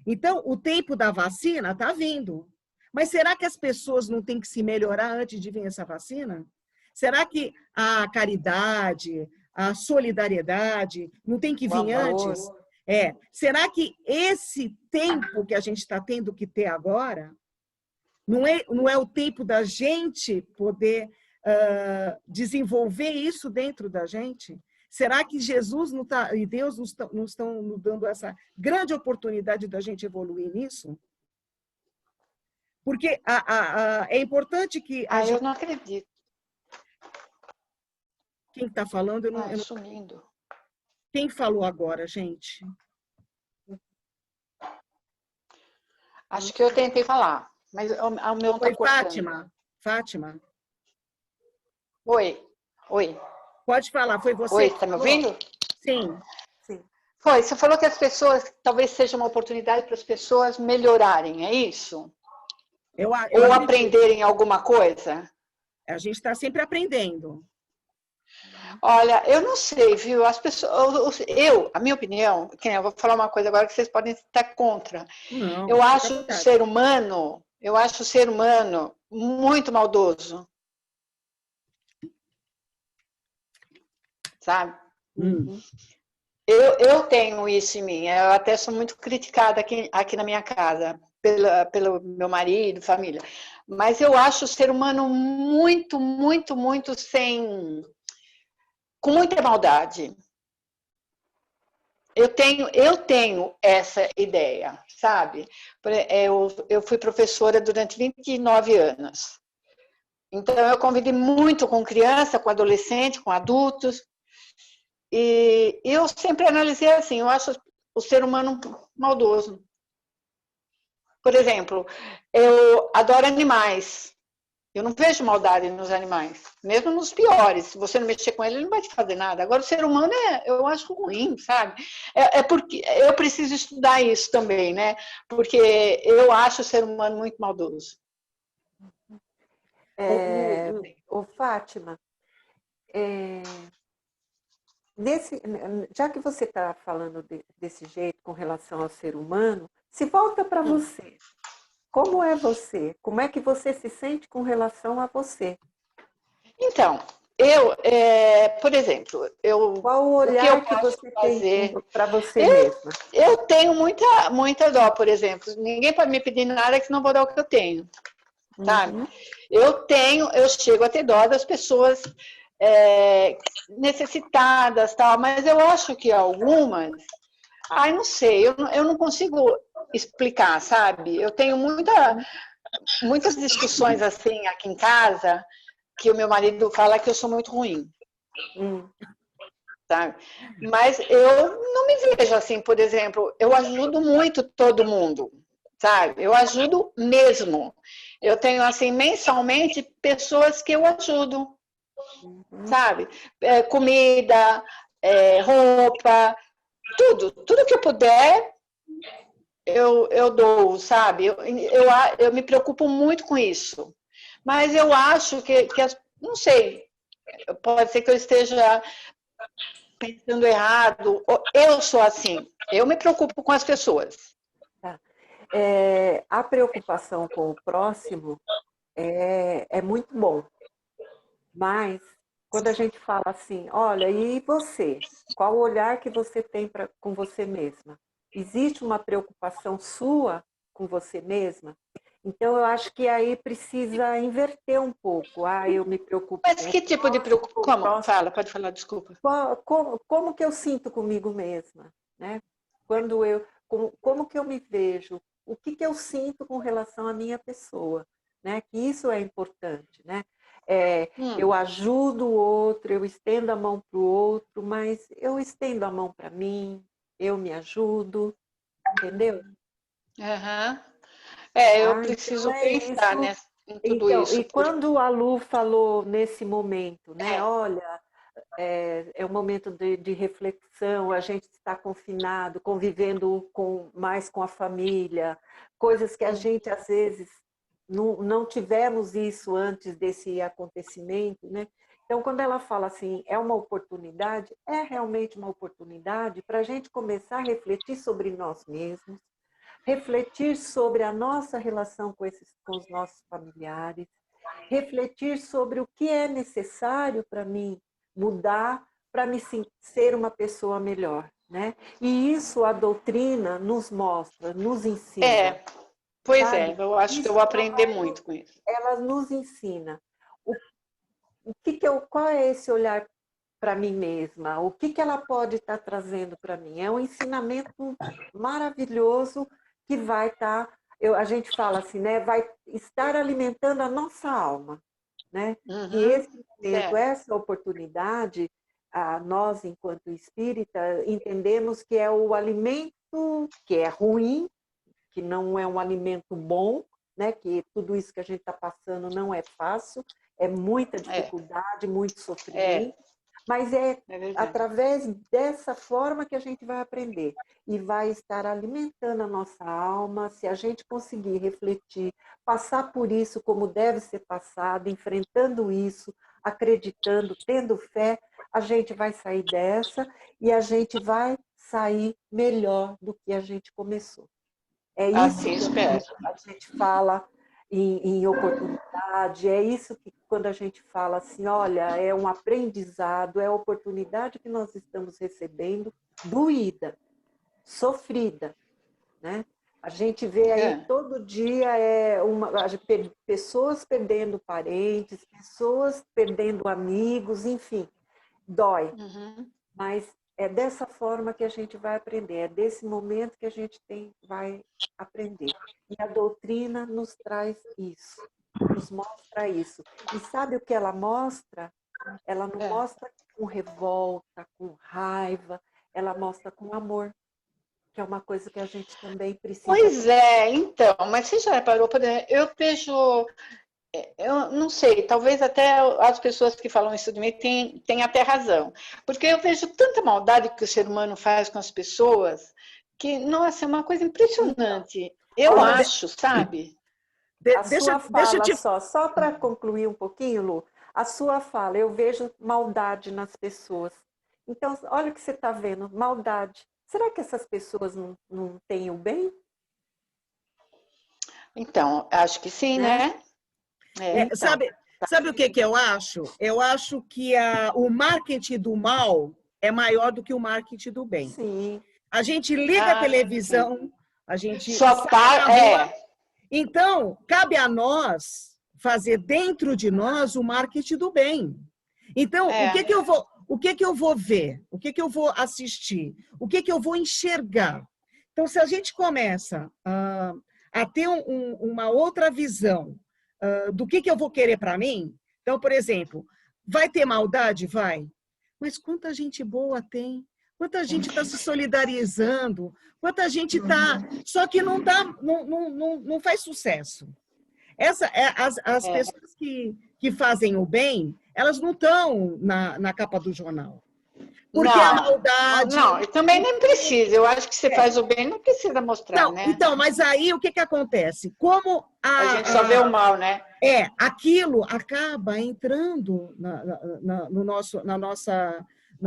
Então, o tempo da vacina está vindo. Mas será que as pessoas não têm que se melhorar antes de vir essa vacina? Será que a caridade, a solidariedade não tem que vir antes? Será que esse tempo que a gente está tendo que ter agora não é o tempo da gente poder desenvolver isso dentro da gente? Será que Jesus não tá, e Deus não estão nos dando essa grande oportunidade da gente evoluir nisso? Porque é importante que... eu não acredito. Quem está falando? Sumindo. Quem falou agora, gente? Acho que eu tentei falar, mas o meu está cortando. Fátima? Oi. Pode falar, foi você? Oi, está me ouvindo? Sim. Foi, você falou que as pessoas, talvez seja uma oportunidade para as pessoas melhorarem, é isso? Ou aprenderem alguma coisa? A gente está sempre aprendendo. Olha, eu não sei, viu? As pessoas, a minha opinião, eu vou falar uma coisa agora que vocês podem estar contra. Não, eu acho o ser humano muito maldoso. Sabe? Eu tenho isso em mim. Eu até sou muito criticada aqui na minha casa pelo meu marido, família. Mas eu acho o ser humano muito, muito, muito com muita maldade. Eu tenho essa ideia, sabe? Eu fui professora durante 29 anos. Então, eu convivi muito com criança, com adolescente, com adultos. E eu sempre analisei assim, eu acho o ser humano maldoso. Por exemplo, eu adoro animais. Eu não vejo maldade nos animais, mesmo nos piores. Se você não mexer com ele, ele não vai te fazer nada. Agora, o ser humano eu acho ruim, sabe? Porque eu preciso estudar isso também, né? Porque eu acho o ser humano muito maldoso. Fátima, já que você está falando desse jeito com relação ao ser humano, se volta para você. Como é você? Como é que você se sente com relação a você? Então, por exemplo, qual o olhar que você tem para você mesma? Eu tenho muita dó, por exemplo. Ninguém pode me pedir nada que não vou dar o que eu tenho. Sabe? Eu chego a ter dó das pessoas necessitadas, tal, mas eu acho que algumas, não sei, eu não consigo explicar, sabe? Eu tenho muitas discussões assim aqui em casa, que o meu marido fala que eu sou muito ruim. Sabe? Mas eu não me vejo assim, por exemplo, eu ajudo muito todo mundo, sabe? Eu ajudo mesmo. Eu tenho, assim, mensalmente, pessoas que eu ajudo, sabe? Comida, roupa, tudo que eu puder, eu dou, sabe? Eu me preocupo muito com isso. Mas eu acho que não sei, pode ser que eu esteja pensando errado. Eu sou assim, eu me preocupo com as pessoas. A preocupação com o próximo é muito bom, mas quando a gente fala assim, olha, e você? Qual o olhar que você tem com você mesma? Existe uma preocupação sua com você mesma? Então, eu acho que aí precisa inverter um pouco. Eu me preocupo. Mas que tipo de preocupação? Fala, pode falar, desculpa. Como que eu sinto comigo mesma? Né? Como que eu me vejo? O que eu sinto com relação à minha pessoa? Né? Que isso é importante. Né? Eu ajudo o outro, eu estendo a mão para o outro, mas eu estendo a mão para mim, eu me ajudo, entendeu? Eu preciso pensar em tudo isso. E quando a Lu falou nesse momento, né? Olha, é um momento de reflexão, a gente está confinado, convivendo mais com a família, coisas que a gente, às vezes, não tivemos isso antes desse acontecimento, né? Então, quando ela fala assim, é uma oportunidade, é realmente uma oportunidade para a gente começar a refletir sobre nós mesmos, refletir sobre a nossa relação com os nossos familiares, refletir sobre o que é necessário para mim mudar, para me ser uma pessoa melhor, né? E isso a doutrina nos mostra, nos ensina. Pois sabe? é, eu acho que eu vou aprender muito com isso. Ela nos ensina qual é esse olhar para mim mesma, o que ela pode estar trazendo para mim. É um ensinamento maravilhoso que vai estar, a gente fala assim, né? Vai estar alimentando a nossa alma, né? E esse momento, essa oportunidade, nós, enquanto espírita, entendemos que é o alimento que é ruim, que não é um alimento bom, né? Que tudo isso que a gente está passando não é fácil, é muita dificuldade, muito sofrimento, mas é através dessa forma que a gente vai aprender e vai estar alimentando a nossa alma. Se a gente conseguir refletir, passar por isso como deve ser passado, enfrentando isso, acreditando, tendo fé, a gente vai sair dessa e a gente vai sair melhor do que a gente começou. É isso que a gente fala em oportunidade, é isso que quando a gente fala assim, olha, é um aprendizado, é a oportunidade que nós estamos recebendo, doída, sofrida, né? A gente vê aí todo dia pessoas perdendo parentes, pessoas perdendo amigos, enfim, dói. Mas é dessa forma que a gente vai aprender, é desse momento que a gente vai aprender. E a doutrina nos traz isso, nos mostra isso. E sabe o que ela mostra? Ela não mostra com revolta, com raiva, ela mostra com amor, que é uma coisa que a gente também precisa. Pois é, então, mas você já reparou, por exemplo, eu vejo, eu não sei, talvez até as pessoas que falam isso de mim têm até razão, porque eu vejo tanta maldade que o ser humano faz com as pessoas, que, nossa, é uma coisa impressionante. Eu acho, sabe? Deixa eu te... Só para concluir um pouquinho, Lu, a sua fala, eu vejo maldade nas pessoas. Então, olha o que você está vendo, maldade. Será que essas pessoas não têm o bem? Então, acho que sim, né? Então, sabe o que eu acho? Eu acho que o marketing do mal é maior do que o marketing do bem. Sim. A gente liga a televisão, a gente... Então, cabe a nós fazer dentro de nós o marketing do bem. Então, o que eu vou ver? O que eu vou assistir? O que eu vou enxergar? Então, se a gente começa a ter uma outra visão do que eu vou querer para mim, então, por exemplo, vai ter maldade? Vai. Mas quanta gente boa tem? Quanta gente está se solidarizando? Quanta gente está... Só que não faz sucesso. As pessoas que fazem o bem, elas não estão na capa do jornal. Porque a maldade... Não, eu também nem precisa. Eu acho que você faz o bem, não precisa mostrar, não, né? Então, mas aí o que acontece? Como a gente só vê o mal, né? Aquilo acaba entrando na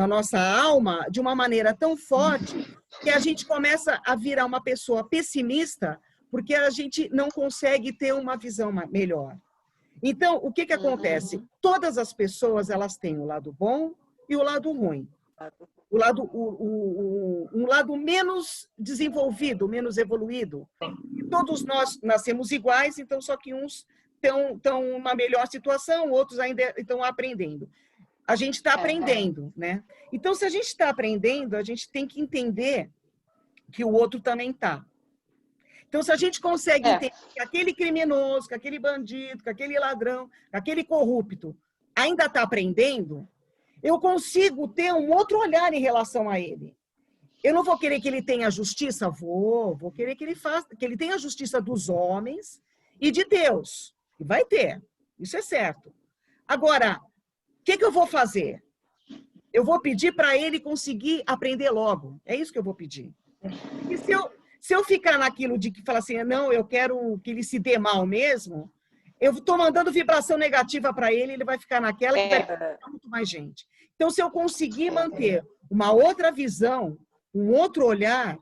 nossa alma de uma maneira tão forte que a gente começa a virar uma pessoa pessimista porque a gente não consegue ter uma visão melhor. Então, o que acontece? Todas as pessoas elas têm o lado bom e o lado ruim. Um lado menos desenvolvido, menos evoluído. Todos nós nascemos iguais, então só que uns estão numa melhor situação, outros ainda estão aprendendo. A gente está aprendendo, né? Então, se a gente está aprendendo, a gente tem que entender que o outro também está. Então, se a gente consegue entender que aquele criminoso, que aquele bandido, que aquele ladrão, que aquele corrupto ainda está aprendendo, eu consigo ter um outro olhar em relação a ele. Eu não vou querer que ele tenha justiça? Vou querer que ele tenha a justiça dos homens e de Deus. E vai ter, isso é certo. Agora, o que eu vou fazer? Eu vou pedir para ele conseguir aprender logo. É isso que eu vou pedir. E se eu ficar naquilo de que falar assim, não, eu quero que ele se dê mal mesmo, eu estou mandando vibração negativa para ele, ele vai ficar naquela que vai ficar muito mais gente. Então, se eu conseguir manter uma outra visão, um outro olhar,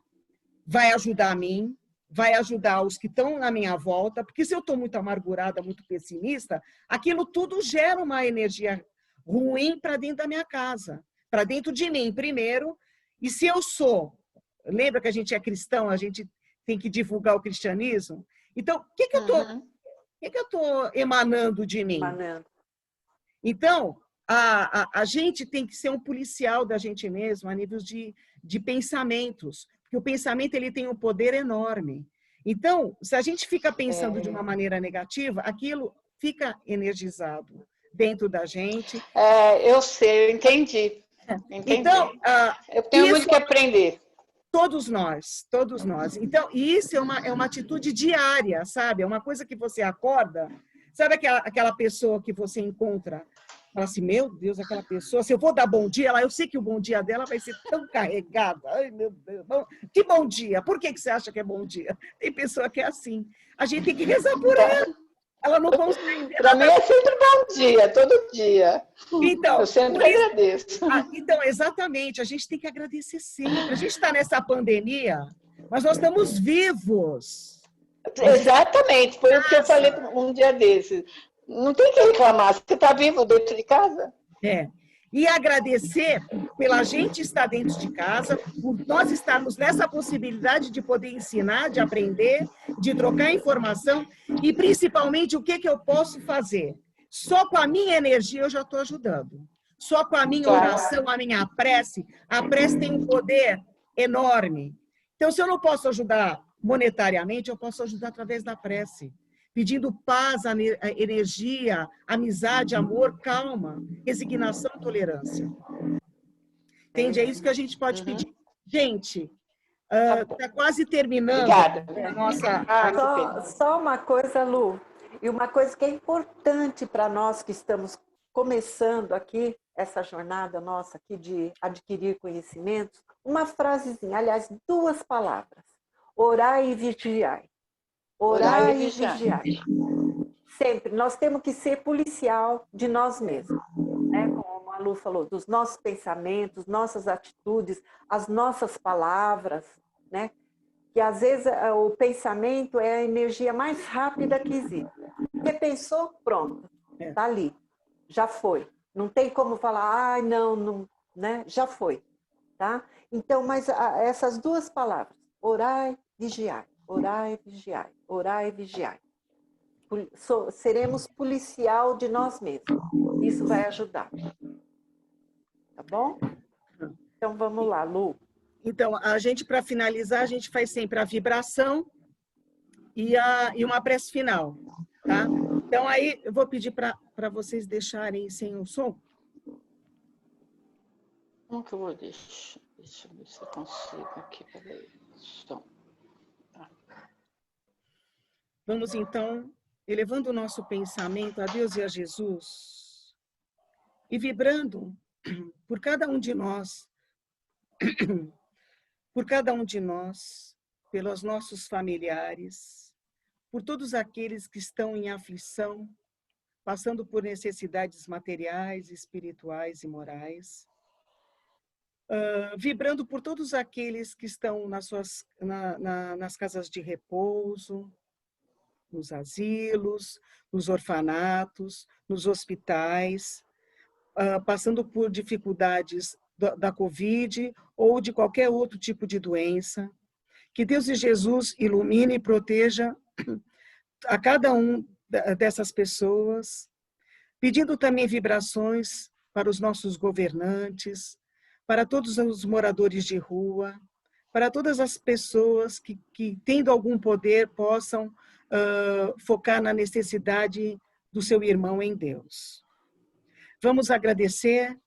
vai ajudar a mim, vai ajudar os que estão na minha volta, porque se eu estou muito amargurada, muito pessimista, aquilo tudo gera uma energia ruim para dentro da minha casa, para dentro de mim primeiro. E se eu sou, lembra que a gente é cristão, a gente tem que divulgar o cristianismo? Então, o que eu estou emanando de mim? Então, a gente tem que ser um policial da gente mesmo a nível de pensamentos, porque o pensamento ele tem um poder enorme. Então, se a gente fica pensando de uma maneira negativa, aquilo fica energizado dentro da gente. Eu sei, eu entendi. Então, eu tenho muito que aprender. Todos nós. Então, isso é uma atitude diária, sabe? É uma coisa que você acorda, sabe aquela pessoa que você encontra, fala assim, meu Deus, aquela pessoa, se eu vou dar bom dia, eu sei que o bom dia dela vai ser tão carregado. Ai, meu Deus, que bom dia? Por que você acha que é bom dia? Tem pessoa que é assim. A gente tem que rezar por ela. Ela não consegue. Para mim é sempre bom dia, todo dia. Então, eu sempre agradeço. Então, exatamente, a gente tem que agradecer sempre. A gente está nessa pandemia, mas nós estamos vivos. Exatamente, foi o que eu falei um dia desses. Não tem que reclamar, você está vivo dentro de casa. E agradecer pela gente estar dentro de casa, por nós estarmos nessa possibilidade de poder ensinar, de aprender, de trocar informação e, principalmente, o que eu posso fazer. Só com a minha energia eu já estou ajudando. Só com a minha oração, a minha prece. A prece tem um poder enorme. Então, se eu não posso ajudar monetariamente, eu posso ajudar através da prece. Pedindo paz, energia, amizade, amor, calma, resignação, tolerância. Entende? É isso que a gente pode pedir. Gente, está quase terminando a nossa... Só uma coisa, Lu, e uma coisa que é importante para nós que estamos começando aqui, essa jornada nossa aqui de adquirir conhecimentos, uma frasezinha, aliás, 2 palavras. Orai e vigiai. Orai e vigiai. Sempre. Nós temos que ser policial de nós mesmos. Né? Como a Lu falou, dos nossos pensamentos, nossas atitudes, as nossas palavras. Né? Que às vezes o pensamento é a energia mais rápida que existe. Você pensou, pronto. Está ali. Já foi. Não tem como falar, ai, não, né? Já foi. Tá? Então, mas essas 2 palavras, orai, vigiai. Orai, vigiai. Orai, vigiai. Seremos policial de nós mesmos. Isso vai ajudar. Tá bom? Então, vamos lá, Lu. Então, a gente, para finalizar, a gente faz sempre a vibração e uma prece final. Tá? Então, aí, eu vou pedir para vocês deixarem sem o som. Como que eu vou deixar? Deixa eu ver se eu consigo aqui. Peraí. Som. Vamos, então, elevando o nosso pensamento a Deus e a Jesus e vibrando por cada um de nós, pelos nossos familiares, por todos aqueles que estão em aflição, passando por necessidades materiais, espirituais e morais, vibrando por todos aqueles que estão nas casas de repouso, nos asilos, nos orfanatos, nos hospitais, passando por dificuldades da Covid ou de qualquer outro tipo de doença. Que Deus e Jesus ilumine e proteja a cada um dessas pessoas, pedindo também vibrações para os nossos governantes, para todos os moradores de rua, para todas as pessoas que tendo algum poder, possam focar na necessidade do seu irmão em Deus. Vamos agradecer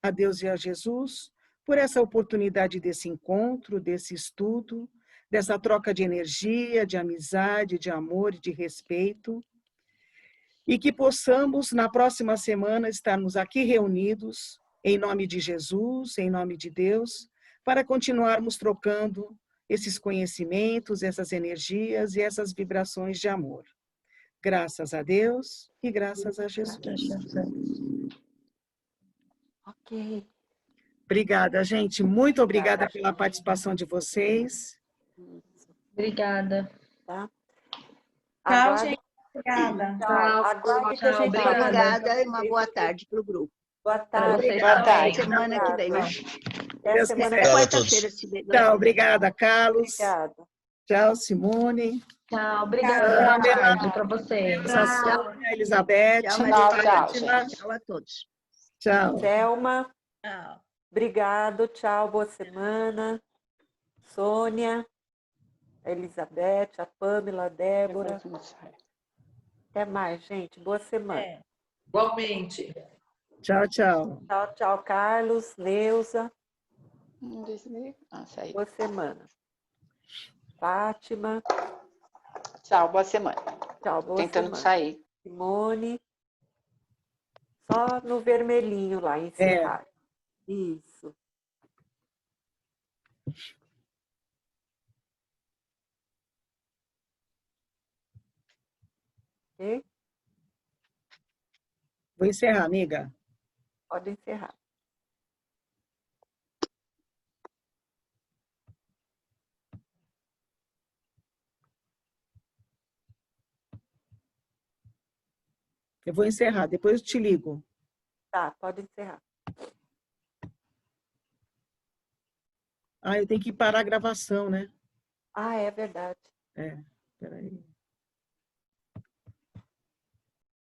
a Deus e a Jesus por essa oportunidade desse encontro, desse estudo, dessa troca de energia, de amizade, de amor e de respeito, e que possamos, na próxima semana, estarmos aqui reunidos, em nome de Jesus, em nome de Deus, para continuarmos trocando esses conhecimentos, essas energias e essas vibrações de amor. Graças a Deus e graças a Jesus. Ok. Obrigada, gente. Muito obrigada pela participação de vocês. Obrigada. Tá? Tchau, Aguarde- gente. Obrigada. Tchau. Aguarde que a gente vai mandar Obrigada e uma boa tarde para o grupo. Boa Pra tarde. vocês Boa também. tarde. Semana que vem, né? Até Deus semana quiser. que vem. Obrigado a todos. Quarta-feira, se Deus Tchau, quiser. obrigada, Carlos. Obrigada. Tchau, Simone. Tchau, obrigada. Boa tarde para vocês. Tchau, Sônia, Elizabeth. Tchau, Tchau, Maria. tchau, Tchau a todos. Tchau. Selma, Tchau. obrigado. Tchau, boa semana. Sônia, a Elizabeth, a Pâmela, a Débora. Até mais, gente. Boa semana. É. Igualmente. Tchau, tchau. Tchau, tchau, Carlos, Neuza. Saí. Boa semana. Fátima. Tchau, boa semana. Tchau, boa Tentando semana. sair. Simone. Só no vermelhinho lá, encerrar. Isso. Ok? Vou encerrar, amiga. Pode encerrar. Eu vou encerrar, depois eu te ligo. Tá, pode encerrar. Ah, eu tenho que parar a gravação, né? Ah, é verdade. Peraí.